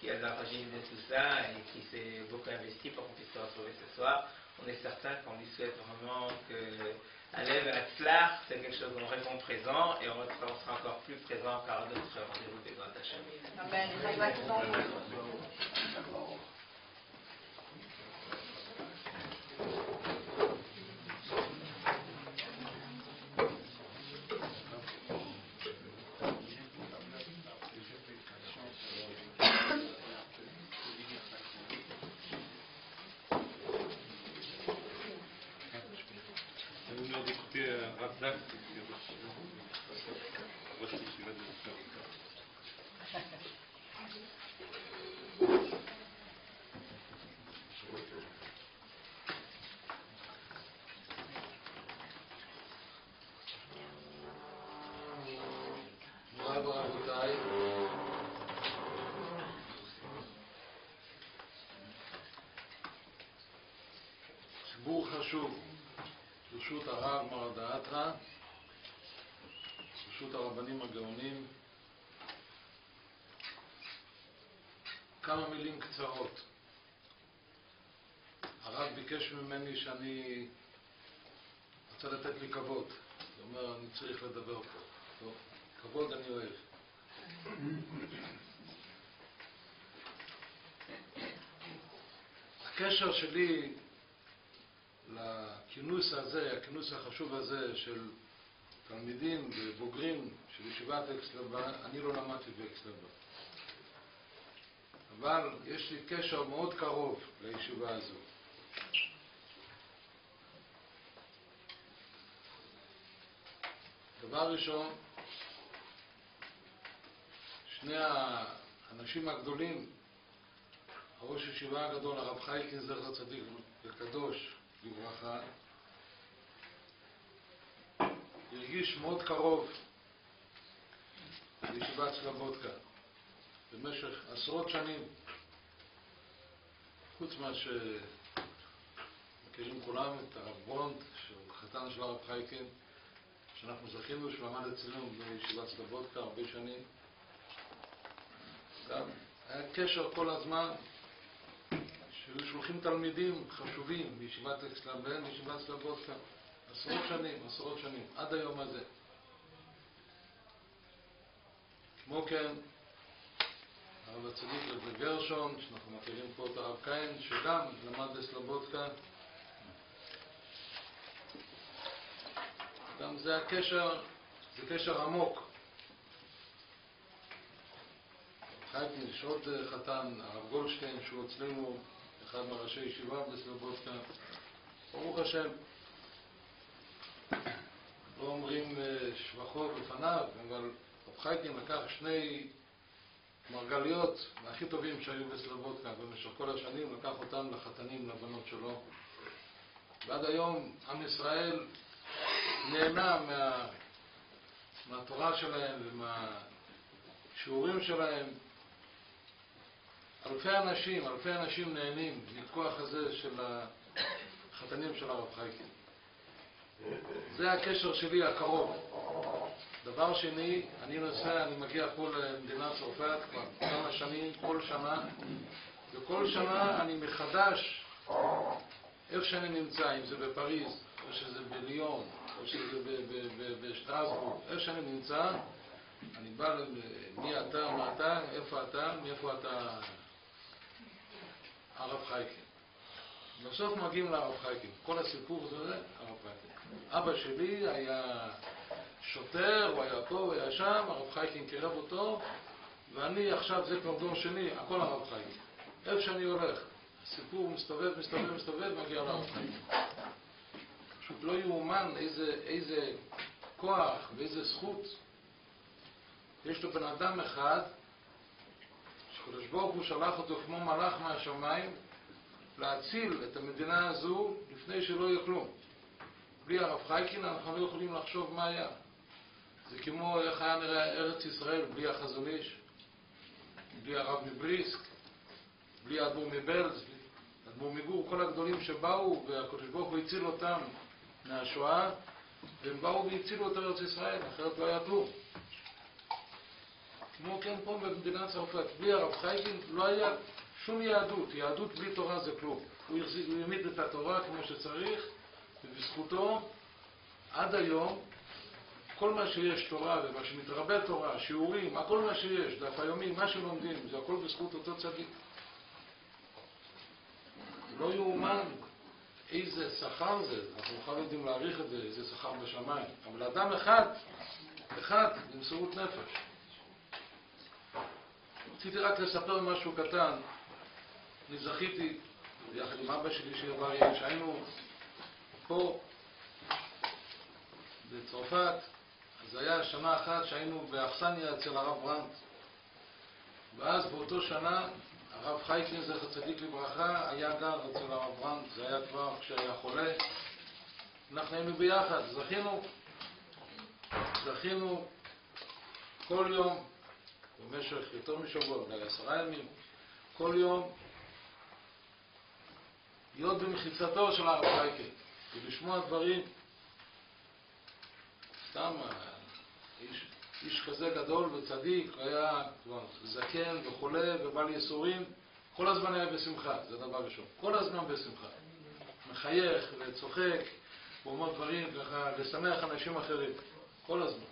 qui est à l'origine de tout ça et qui s'est beaucoup investi pour qu'on puisse se retrouver ce soir. On est certain qu'on lui souhaite vraiment que Alev et Atzlach, c'est quelque chose qu'on répond présent et on sera encore plus présent par d'autres rendez-vous des Grands Hachem. Amen. ציבור חשוב, ברשות הרב מר דאטרה, ברשות הרבנים הגאונים, כמה מילים קצרות. הרב ביקש ממני שאני רוצה לתת לי כבוד. הוא אומר, אני צריך לדבר פה. טוב, כבוד אני אוהב. הקשר שלי לכינוס הזה, הכינוס החשוב הזה של תלמידים ובוגרים של ישיבת אקסלבא, אני לא למדתי באקסלבא. אבל יש לי קשר מאוד קרוב לישיבה הזו. דבר ראשון, שני האנשים הגדולים, הראש ישיבה הגדול, הרב חייקין זכר צדיק וקדוש לברכה, הרגיש מאוד קרוב לישיבת סלובודקה במשך עשרות שנים, חוץ מה שמכירים כולם את הרב ברונט, חתן של הרב חייקין, שאנחנו זכינו שהוא עמד אצלנו בישיבת סלובודקה הרבה שנים. גם היה קשר כל הזמן שהיו שולחים תלמידים חשובים בישיבת אקסלבא, בישיבת סלובודקה, עשרות שנים, עד היום הזה. כמו כן, הרב הצדיק רב גרשון, שאנחנו מכירים פה את הרב קין, שגם למד בסלובודקה. גם זה הקשר, זה קשר עמוק. חייטין, יש עוד חתן, הרב גולדשטיין, שהוא אצלנו אחד מראשי ישיבה בסלובודקה. ברוך השם, לא אומרים שבחו בפניו, אבל רב חייטין לקח שני מרגליות הכי טובים שהיו בסלובודקה במשך כל השנים, לקח אותם לחתנים, לבנות שלו. ועד היום עם ישראל נהנה מהתורה שלהם ומהשיעורים שלהם. אלפי אנשים נהנים מכוח הזה של החתנים של הרב חייקין. זה הקשר שלי הקרוב. דבר שני, אני מגיע פה למדינת צרפת כבר כמה שנים, כל שנה, וכל שנה אני מחדש איפה שאני נמצא, אם זה בפריז, או שזה בליון, או שזה בשטרסבורג, איפה שאני נמצא, אני בא מי אתה, מה אתה, איפה אתה, מאיפה אתה, הרב חייקין. בסוף מגיעים לרב חייקין. כל הסיפור הזה, הרב חייקין. אבא שלי היה שוטר, הוא היה פה, הוא היה שם, הרב חייקין קירב אותו, ואני עכשיו, זה כבר דור שני, הכל הרב חייקין. איפה שאני הולך, הסיפור מסתובב, מגיע לרב חייקין. פשוט לא יאומן איזה כוח ואיזה זכות יש לו בן אדם אחד, שקדוש ברוך הוא שלח אותו כמו מלאך מהשמיים להציל את המדינה הזו לפני שלא יהיה כלום. בלי הרב חייקין אנחנו לא יכולים לחשוב מה היה. זה כמו איך היה נראה ארץ ישראל בלי החזון איש, בלי הרב מבריסק, בלי אדמו"ר מבעלז, אדמו"ר מגור, כל הגדולים שבאו והקדוש ברוך הוא הציל אותם מהשואה, והם באו והצילו את ארץ ישראל, אחרת לא היה כלום. כמו כן פה במדינת צרפת, בלי הרב חייקין לא היה שום יהדות. יהדות בלי תורה זה כלום. הוא העמיד את התורה כמו שצריך, ובזכותו עד היום כל מה שיש תורה ומה שמתרבה תורה, שיעורים, הכל מה שיש, דף היומי, מה שלומדים, זה הכל בזכות אותו צדיק. לא יאומן איזה שכר זה, אנחנו לא יודעים להעריך את זה, איזה שכר בשמיים. אבל אדם אחד, במסירות נפש. רציתי רק לספר משהו קטן. אני זכיתי, יחד עם אבא שלי שיר בריה, שהיינו פה בצרפת, אז היה שנה אחת שהיינו באכסניה אצל הרב ברנט. ואז באותו שנה, הרב חייקין זכר צדיק לברכה היה גר אצל הרב ברנט, זה היה כבר כשהיה חולה. אנחנו היינו ביחד, זכינו כל יום, במשך יותר משבוע, אולי 10 ימים, כל יום, להיות במחיצתו של הרב חייקין, ולשמוע דברים, סתם איש איש כזה גדול וצדיק, הוא היה זקן וחולה ובא לייסורים, כל הזמן היה בשמחה, זה דבר ראשון. כל הזמן בשמחה. מחייך וצוחק, הוא אומר דברים ככה, לשמח אנשים אחרים. כל הזמן.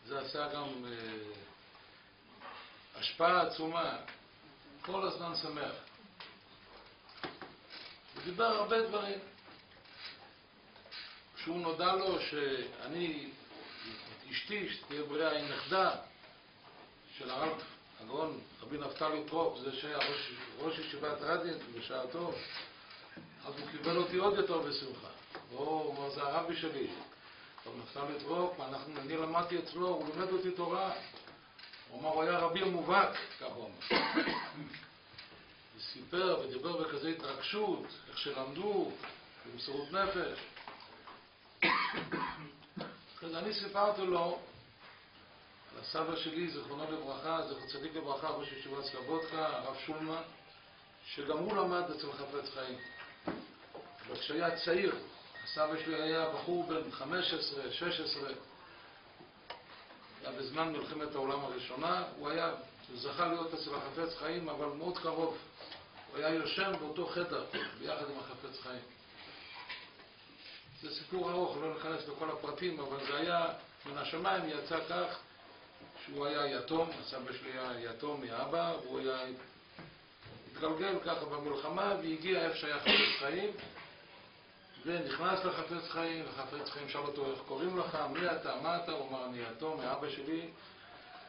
זה עשה גם השפעה עצומה. כל הזמן שמח. הוא דיבר הרבה דברים. כשהוא נודע לו שאני, אשתי, שתהיה בריאה, היא נכדה של הרב הגאון רבי נפתלי טרופ, זה שהיה ראש ישיבת רדין בשעתו, אז הוא קיבל אותי עוד יותר בשמחה. הוא אומר, זה הרבי שלי, רבי נפתלי טרופ, אני למדתי אצלו, הוא לימד אותי תורה. הוא אומר, הוא היה רבי המובהק, כך הוא אומר. וסיפר ודיבר בכזה התרגשות, איך שלמדו, במסירות נפש. אז אני סיפרתי לו על הסבא שלי, זכרונו לברכה, זכר צדיק לברכה, ראש ישיבת סלובודקה, הרב שולמן, שגם הוא למד אצל חפץ חיים. אבל כשהיה צעיר, הסבא שלי היה בחור בן 15, 16, היה בזמן מלחמת העולם הראשונה, הוא זכה להיות אצל החפץ חיים, אבל מאוד קרוב. הוא היה יושן באותו חדר, ביחד עם החפץ חיים. זה סיפור ארוך, לא ניכנס לכל הפרטים, אבל זה היה, מן השמיים יצא כך, שהוא היה יתום, הסבא שלי היה יתום מאבא, והוא היה התגלגל ככה במלחמה, והגיע איפה שהיה חפץ חיים, ונכנס לחפץ חיים, וחפץ חיים שאל אותו, איך קוראים לך? מי אתה? מה אתה? הוא אמר, אני יתום מאבא שלי.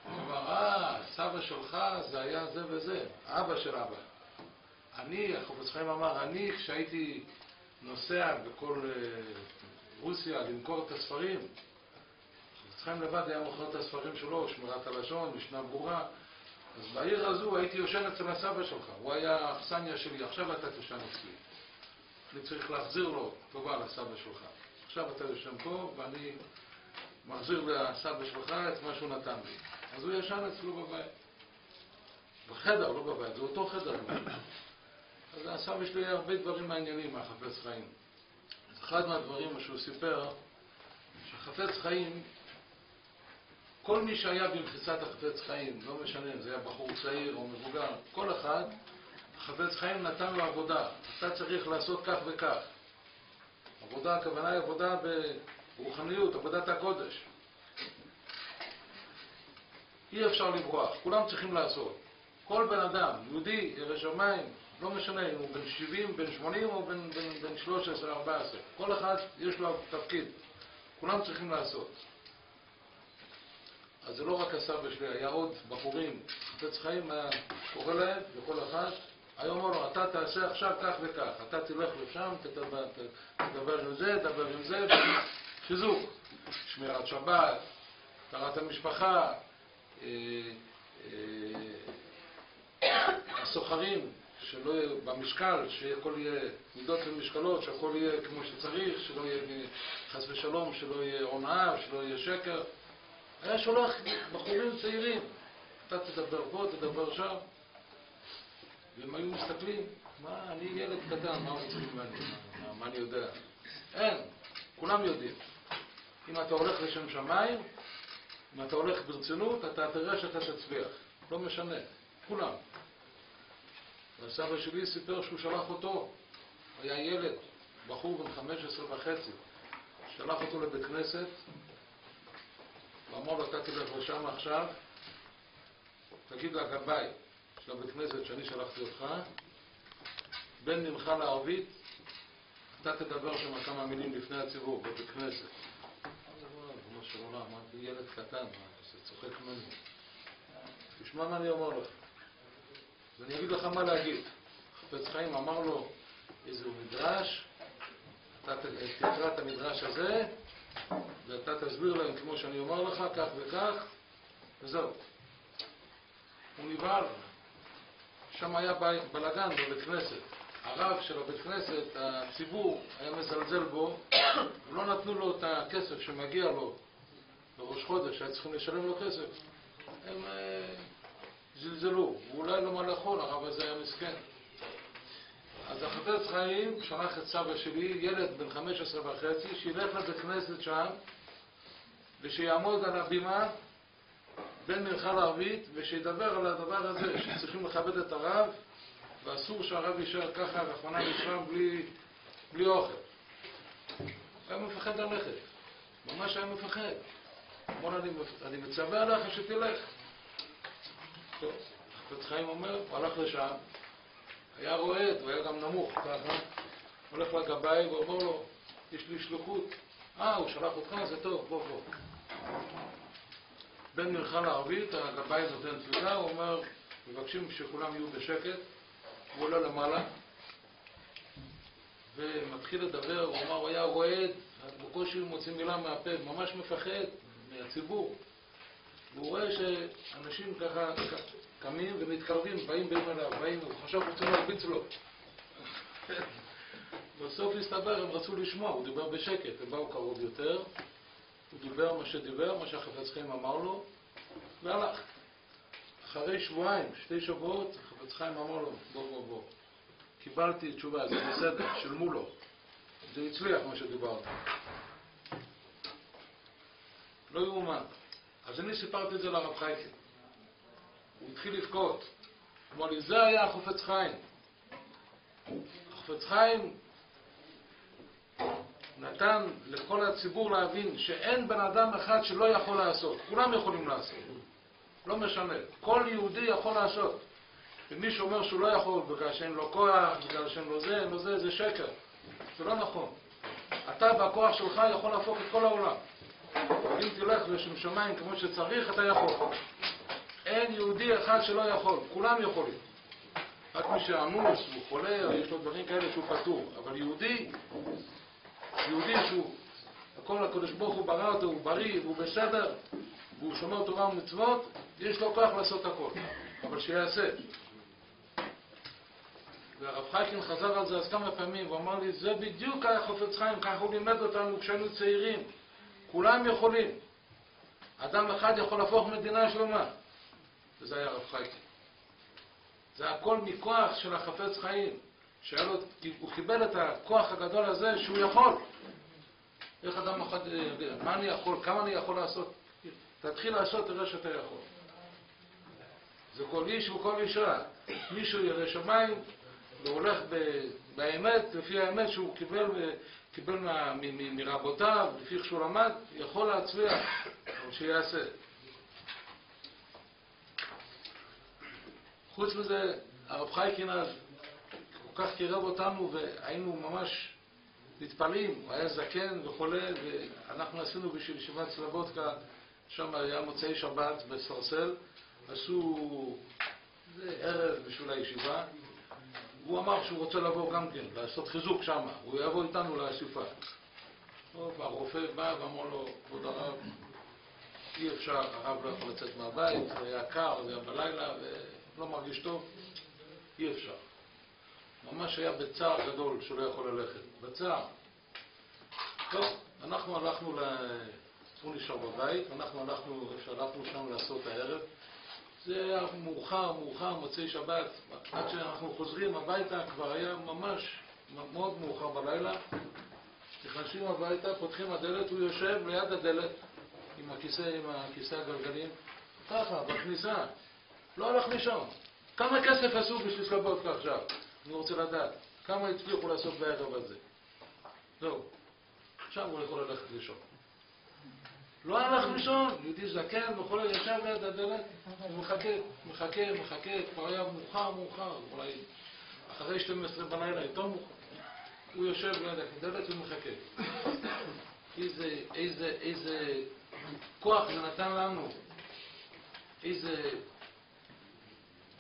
הוא אמר, סבא שלך זה היה זה וזה, אבא של אבא. החפץ חיים אמר, אני כשהייתי נוסע בכל רוסיה למכור את הספרים, חפץ חיים לבד היה מוכר את הספרים שלו, שמירת הלשון, משנה ברורה, אז בעיר הזו הייתי יושן אצל הסבא שלך, הוא היה האכסניה שלי, עכשיו אתה תושן אצלי. אני צריך להחזיר לו טובה לסבא שלך. עכשיו אתה יושן פה ואני מחזיר לסבא שלך את מה שהוא נתן לי. אז הוא ישן אצלו בבית. בחדר, לא בבית, זה אותו חדר. אז הסבא שלי היה הרבה דברים מעניינים מהחפץ חיים. אחד מהדברים שהוא סיפר, שחפץ חיים, כל מי שהיה במחיצת החפץ חיים, לא משנה אם זה היה בחור צעיר או מבוגר, כל אחד, החפץ חיים נתן לו עבודה. אתה צריך לעשות כך וכך. עבודה, הכוונה היא עבודה ברוחניות, עבודת הקודש. אי אפשר לברוח, כולם צריכים לעשות. כל בן אדם, יהודי, ירא שמיים, לא משנה אם הוא בן 70, בן 80 או בן 13, 14. כל אחד יש לו תפקיד. כולם צריכים לעשות. אז זה לא רק הסבא שלי, היה עוד בחורים. חפץ חיים היה קורא להם, וכל אחד היה אומר לו, אתה תעשה עכשיו כך וכך. אתה תלך לשם, תדבר עם זה, תדבר עם זה, חיזוק. שמירת שבת, טהרת המשפחה, הסוחרים, שלא יהיה במשקל, שהכל יהיה מידות ומשקלות, שהכל יהיה כמו שצריך, שלא יהיה חס ושלום, שלא יהיה הונאה, שלא יהיה שקר. היה שולח בחורים צעירים, אתה תדבר פה, תדבר שם, והם היו מסתכלים, מה, אני ילד קטן, מה הוא צריך ממני, מה אני יודע? אין, כולם יודעים. אם אתה הולך לשם שמיים, אם אתה הולך ברצינות, אתה תראה שאתה תצליח. לא משנה, כולם. והסבא שלי סיפר שהוא שלח אותו, הוא היה ילד, בחור בן 15 וחצי, שלח אותו לבית כנסת, ואמר לו, אתה תלך לשם עכשיו, תגיד לגבאי של הבית כנסת שאני שלחתי אותך, בין ממך לערבית, אתה תדבר שם כמה מילים לפני הציבור, בבית כנסת. אז הוא אומר של עולם, אמרתי, ילד קטן, זה צוחק ממני. תשמע מה אני אומר לך. ואני אגיד לך מה להגיד. חפץ חיים אמר לו, איזהו מדרש, אתה תקרא את המדרש הזה, ואתה תסביר להם כמו שאני אומר לך, כך וכך, וזהו. הוא נבהל. שם היה בלגן בבית כנסת. הרב של הבית כנסת, הציבור היה מזלזל בו, ולא נתנו לו את הכסף שמגיע לו בראש חודש, היה צריכים לשלם לו כסף. הם זלזלו, ואולי לא מה לאכול, הרב הזה היה מסכן. אז החפץ חיים שלח את סבא שלי, ילד בן 15 וחצי, שילך לבית כנסת שם, ושיעמוד על הבימה בין מנחה לערבית, ושידבר על הדבר הזה, שצריכים לכבד את הרב, ואסור שהרב יישאר ככה, רחמנא ליצלן, בלי אוכל. היה מפחד ללכת, ממש היה מפחד. אמר, אני מצווה עליך שתלך. טוב, חפץ חיים אומר, הוא הלך לשם, היה רועד, הוא היה גם נמוך, ככה, הולך לגבאי ואומר לו, יש לי שליחות. הוא שלח אותך, זה טוב, בוא. בין מנחה לערבית, הגבאי נותן תפילה, הוא אומר, מבקשים שכולם יהיו בשקט, הוא עולה למעלה, ומתחיל לדבר, הוא אמר, הוא היה רועד, בקושי הוא מוציא מילה מהפה, ממש מפחד מהציבור. והוא רואה שאנשים ככה קמים ומתקרבים, באים אליו, הוא חשב רוצים להרביץ לו. בסוף הסתבר, הם רצו לשמוע, הוא דיבר בשקט, הם באו קרוב יותר, הוא דיבר מה שדיבר, מה שהחפץ חיים אמר לו, והלך. אחרי שבועיים, 2 שבועות, החפץ חיים אמר לו, בוא. קיבלתי תשובה, זה בסדר, שילמו לו. זה הצליח מה שדיברת. לא יאומן. אז אני סיפרתי את זה לרב חייקין. הוא התחיל לבכות. אמר לי, זה היה החפץ חיים. החפץ חיים נתן לכל הציבור להבין שאין בן אדם אחד שלא יכול לעשות. כולם יכולים לעשות. לא משנה. כל יהודי יכול לעשות. ומי שאומר שהוא לא יכול בגלל שאין לו כוח, בגלל שאין לו זה, זה שקר. זה לא נכון. אתה בכוח שלך יכול להפוך את כל העולם. אם תלך לשם שמיים כמו שצריך, אתה יכול. אין יהודי אחד שלא יכול. כולם יכולים. רק מי שעמוס, הוא חולה, או יש לו דברים כאלה שהוא פטור. אבל יהודי שהוא, הכל הקדוש ברוך הוא ברא אותו, הוא בריא, הוא בסדר, והוא שומר תורה ומצוות, יש לו כוח לעשות הכל. אבל שיעשה. והרב חייקין חזר על זה אז כמה פעמים, ואמר לי, זה בדיוק היה חפץ חיים, ככה הוא לימד אותנו כשהיינו צעירים. כולם יכולים. אדם אחד יכול להפוך מדינה שלמה. וזה היה הרב חייקין. זה הכל מכוח של החפץ חיים. הוא קיבל את הכוח הגדול הזה שהוא יכול. איך אדם אחד, מה אני יכול, כמה אני יכול לעשות? תתחיל לעשות, תראה שאתה יכול. זה כל איש וכל אישה. מישהו ירא שמיים, והוא הולך באמת, לפי האמת שהוא קיבל מרבותיו, לפי איך שהוא למד, יכול להצליח, אבל שיעשה. חוץ מזה, הרב חייקין אז כל כך קירב אותנו, והיינו ממש מתפלאים, הוא היה זקן וחולה, ואנחנו עשינו בשביל ישיבת סלבודקה, שם היה מוצאי שבת בסרסל, עשו ערב בשביל הישיבה, הוא אמר שהוא רוצה לבוא גם כן, לעשות חיזוק שם, הוא יבוא איתנו לאסופה. והרופא בא ואמר לו, כבוד הרב, אי אפשר, הרב לא יכול לצאת מהבית, זה היה קר, זה היה בלילה, ולא מרגיש טוב, אי אפשר. ממש היה בצער גדול שלא יכול ללכת, בצער. טוב, אנחנו הלכנו, הוא נשאר בבית, אנחנו הלכנו שם לעשות הערב, זה היה מאוחר, מוצאי שבת, עד שאנחנו חוזרים הביתה, כבר היה ממש מאוד מאוחר בלילה, נכנסים הביתה, פותחים הדלת, הוא יושב ליד הדלת עם הכיסא הגלגלים, ככה, בכניסה, לא הלך לישון. כמה כסף עשו בשביל סלבודקה עכשיו? אני רוצה לדעת, כמה הצליחו לעשות בערב הזה? זהו, עכשיו הוא יכול ללכת לישון. לא הלך לישון, יהודי זקן, בכל ישב ליד הדלת, הוא מחכה, כבר היה מאוחר, אולי אחרי 12 בלילה, יותר מאוחר. הוא יושב ליד הדלת ומחכה. איזה כוח זה נתן לנו, איזה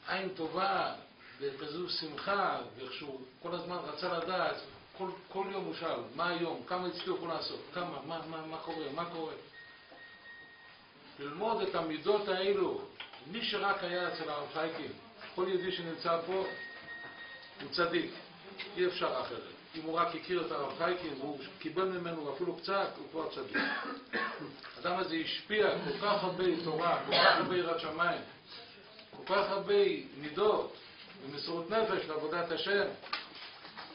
עין טובה, וכזו שמחה, ואיכשהו כל הזמן רצה לדעת, כל יום הוא שאל, מה היום, כמה הצליחו לעשות, כמה, מה קורה. ללמוד את המידות האלו, מי שרק היה אצל הרב חייקין, כל יהודי שנמצא פה, הוא צדיק, אי אפשר אחרת. אם הוא רק הכיר את הרב חייקין, והוא קיבל ממנו אפילו קצת, הוא כבר צדיק. האדם הזה השפיע כל כך הרבה תורה, כל כך הרבה יראת שמיים, כל כך הרבה מידות ומסירות נפש לעבודת השם,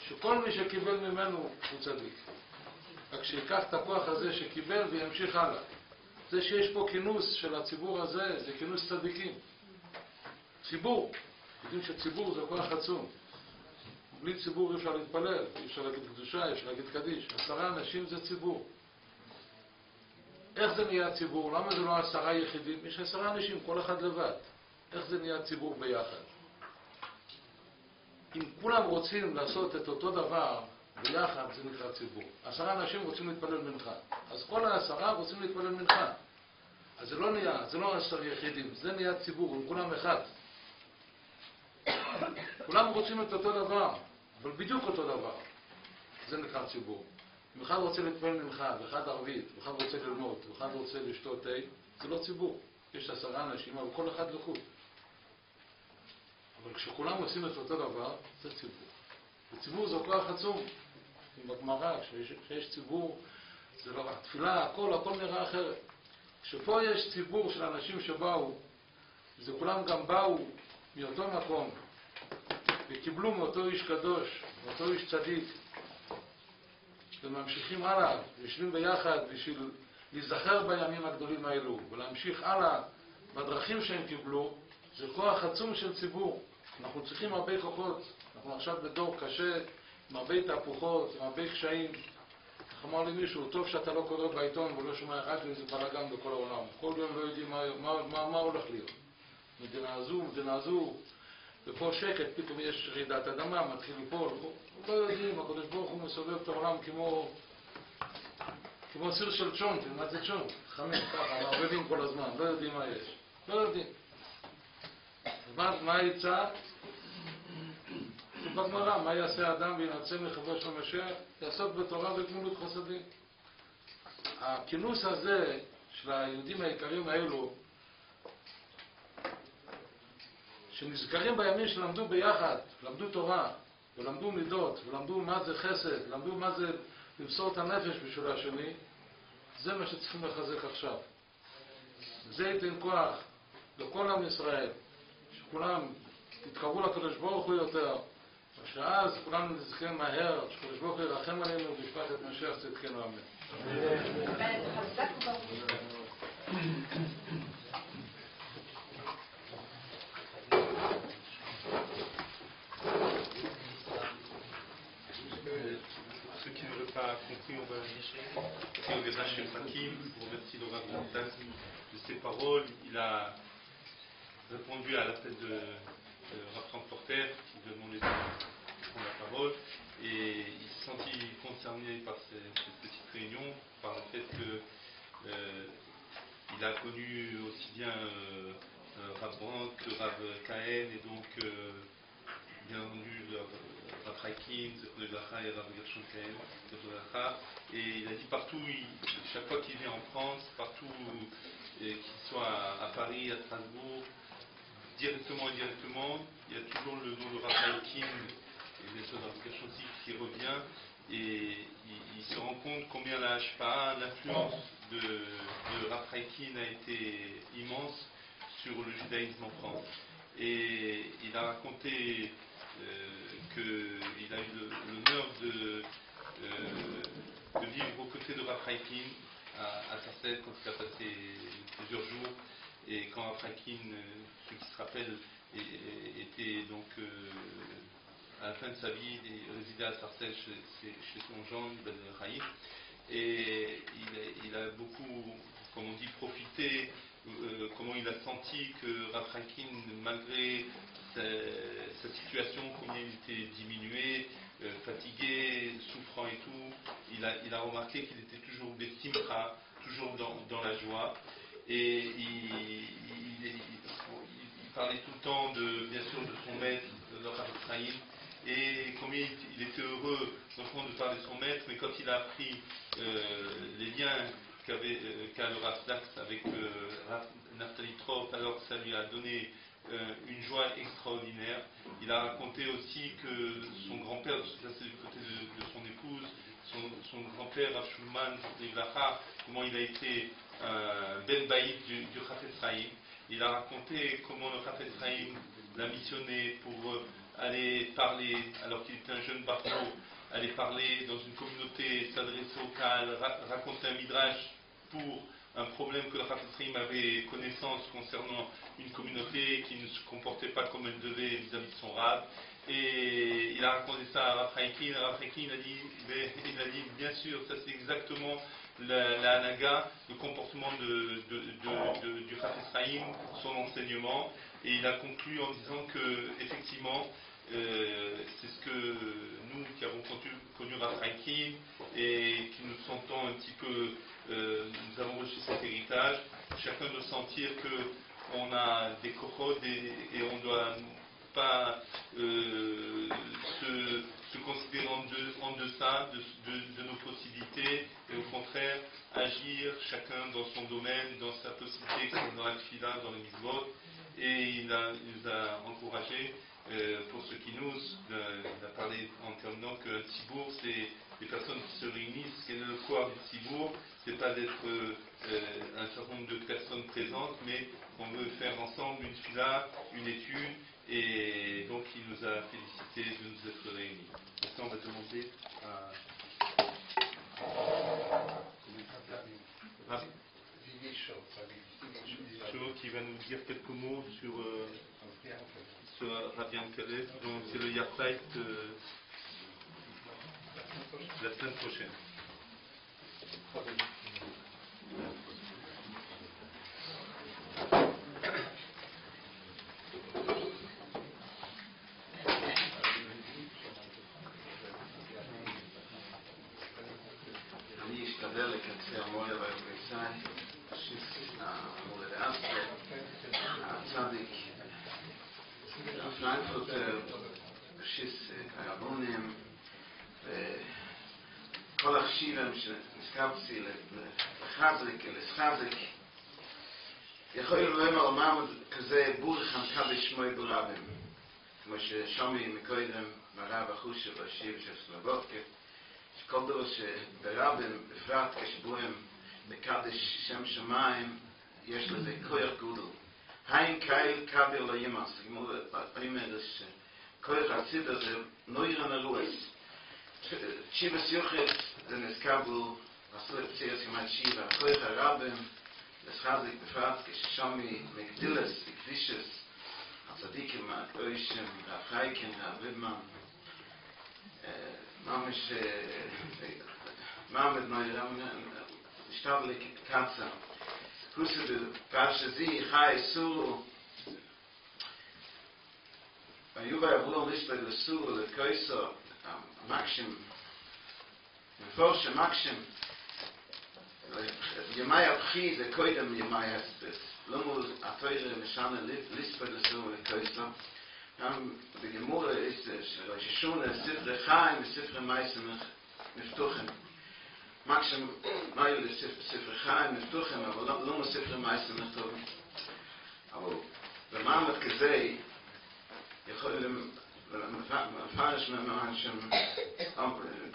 שכל מי שקיבל ממנו הוא צדיק. רק שיקח את הכוח הזה שקיבל וימשיך הלאה. זה שיש פה כינוס של הציבור הזה, זה כינוס צדיקים. ציבור. יודעים שציבור זה כוח עצום. בלי ציבור אי אפשר להתפלל, אי אפשר להגיד קדושה, אי אפשר להגיד קדיש. 10 אנשים זה ציבור. איך זה נהיה ציבור? למה זה לא 10 יחידים? יש 10 אנשים, כל אחד לבד. איך זה נהיה ציבור ביחד? אם כולם רוצים לעשות את אותו דבר ביחד, זה נקרא ציבור. 10 אנשים רוצים להתפלל מנחה. אז כל 10 רוצים להתפלל מנחה. אז זה לא נהיה, זה לא 10 יחידים, זה נהיה ציבור, עם כולם אחד. כולם רוצים את אותו דבר, אבל בדיוק אותו דבר. זה נקרא ציבור. אם אחד רוצה להתפלל מנחה, ואחד ערבית, ואחד רוצה ללמוד, ואחד רוצה לשתות תה, זה לא ציבור. יש 10 אנשים, אבל כל אחד לחוד. אבל כשכולם עושים את אותו דבר, זה ציבור. וציבור זה כוח עצום. בגמרא, כשיש ציבור, זה לא רק תפילה, הכל נראה אחרת. כשפה יש ציבור של אנשים שבאו, זה כולם גם באו מאותו מקום, וקיבלו מאותו איש קדוש, מאותו איש צדיק, וממשיכים הלאה, ויושבים ביחד בשביל להיזכר בימים הגדולים האלו, ולהמשיך הלאה בדרכים שהם קיבלו, זה כוח עצום של ציבור. אנחנו צריכים הרבה כוחות, אנחנו עכשיו בדור קשה, עם הרבה תהפוכות, עם הרבה קשיים. איך אמר לי מישהו, טוב שאתה לא קורא בעיתון ולא שומע רדיו, זה בלגן בכל העולם. כל יום לא יודעים מה הולך להיות. מדינה זו, ופה שקט, פתאום יש רעידת אדמה, מתחיל ליפול. לא יודעים, הקדוש ברוך הוא מסובב את העולם כמו סיר של צ'ון, מה זה צ'ון? חמש, ככה, מערבבים כל הזמן, לא יודעים מה יש. לא יודעים. מה יצא? בגמרא, מה יעשה האדם וינצל מחברו של המשיח? יעסוק בתורה וגמילות חסדים. הכינוס הזה של היהודים היקרים האלו, שנזכרים בימים שלמדו ביחד, למדו תורה, ולמדו מידות, ולמדו מה זה חסד, למדו מה זה למסור את הנפש בשביל השני, זה מה שצריכים לחזק עכשיו. זה ייתן כוח לכל עם ישראל, שכולם תתקרבו לקדוש ברוך הוא יותר, ושאז כולנו נזכה מהר, שקדוש ברוך הוא ירחם עלינו וישפט את משיח צדקנו, אמן. Ceux qui n'auraient pas compris, on va écouter au Gadash Shem Hakim. On remercie le Rav Nathan de ses paroles. Il a répondu à l'appel de Rav Frank Porter qui demandait de prendre la parole. Et il s'est senti concerné par cette petite réunion, par le fait qu'il a connu aussi bien Rav Brandt que Rav Kahen, et donc bien entendu Rav Haikim, et Rav Gershon Kahen, et il a dit partout, chaque fois qu'il vient en France, partout, qu'il soit à Paris, à Strasbourg, directement et indirectement, il y a toujours le nom de Rav Haikim et bien sûr Rav Gershon aussi qui revient, et il se rend compte combien la HPA, l'influence de Rav Haikim a été immense sur le judaïsme en France. Et il a raconté qu'il a eu l'honneur de vivre aux côtés de Rav Haikim à Sarcelles quand il a passé plusieurs jours, et quand Rav Haikim, ceux qui se rappellent, était donc à la fin de sa vie, il résidait à Sarcelles chez son gendre Ben Haïm, et il a beaucoup, comme on dit, profité, comment il a senti que Rav Haikim, malgré sa situation, combien il était diminué, fatigué, souffrant et tout, il a remarqué qu'il était toujours Bessimcha, toujours dans la joie, et il parlait tout le temps bien sûr de son maître, de Rav Ephraïm, et combien il était heureux non seulement de parler de son maître, mais quand il a appris les liens qu'a le Rav Sachs avec Rav Naftali Trop, alors que ça lui a donné une joie extraordinaire. Il a raconté aussi que son grand-père, ça c'est du côté de son épouse, son grand-père Rav Shulman, comment il a été Ben Baïd du Chafetz Chaim. Il a raconté comment le Chafetz Chaim l'a missionné pour aller parler, alors qu'il était un jeune barbeau, aller parler dans une communauté, s'adresser au Kahal, raconter un midrash pour un problème que le Chafetz Chaim avait connaissance concernant une communauté qui ne se comportait pas comme elle devait vis-à-vis de son rab. Et il a raconté ça à Rav Chaikin. Rav Chaikin a dit, bien sûr, ça c'est exactement la hanaga, le comportement du Chafetz Chaim, son enseignement. Et il a conclu en disant que, effectivement, c'est ce que nous qui avons connu Rav Chaikin et qui nous sentons un petit peu, nous avons reçu cet héritage, chacun doit sentir qu'on a des cochotes et on ne doit pas se considérer en deçà de nos possibilités et au contraire agir chacun dans son domaine, dans sa possibilité, comme dans la tfila, dans le mitzvot. Et il nous a encouragé, pour ceux qui nous, il a parlé en terminant qu'un tzibour, c'est des personnes qui se réunissent. Quel est le corps du tzibour? C'est pas d'être un certain nombre de personnes présentes, mais on veut faire ensemble une tfila, une étude, et donc il nous a félicité de nous être réunis. Maintenant, on va demander à qui va nous dire quelques mots sur Rabbi Yankelef. Donc c'est le Yahrzeit la semaine prochaine. אני אשתדל לקצר מאוד בקצר, מול האסטר, הצדיק, פרנקפורטר, בשיס קרבונים, וכל החשיבים שנזכרתי לחזק, יכול לומר על מעמד כזה בורך המקדש שמוי ברבים, כמו ששומי מקודם מהרב החושה בשיב של סלובודקה, שכל דבר שברבים, בפרט כשבוהם מקדש שם שמיים, יש לזה כוח גודל. Hein keil kabel la yemas, gemode אימרש, כוח הצידר זה נוירן הלועס. שיבס יוחד זה נזכבו, עשו את צייר סימן שיבה, כוח הרבים, לסחזיק בפרט כששומי מקדילס, בקדישס, הצדיקים, הקדושים, רב חייקן, רב ריבמן, ממש, מעמד נוירן, השתבלי קצה. Kusse de Parche Sie, Chai, Suru. Bei Yuba Avulon Lispel de Suru, de Koiso, Maxim, Forsche Maxim, Yemai Abchi, de Koidem Yemai Hespes. Lumul Atoire Meshane Lispel de Suru, de Koiso. De Gemurre ist es, Shishune, Sifre Chaim, Sifre Meisen, Niftuchen. Maxim, Mail ist Sifre Chaim, Niftuchem, aber לא ספר מייסר נכתובים. אבל במעמד כזה יכול לפרש מהאנשים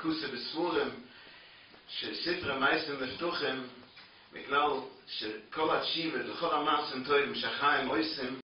כוסה בסבורם שספר מייסר נפתוחם בגלל שכל התשיבה, לכל המעשים טובים שהחיים עושים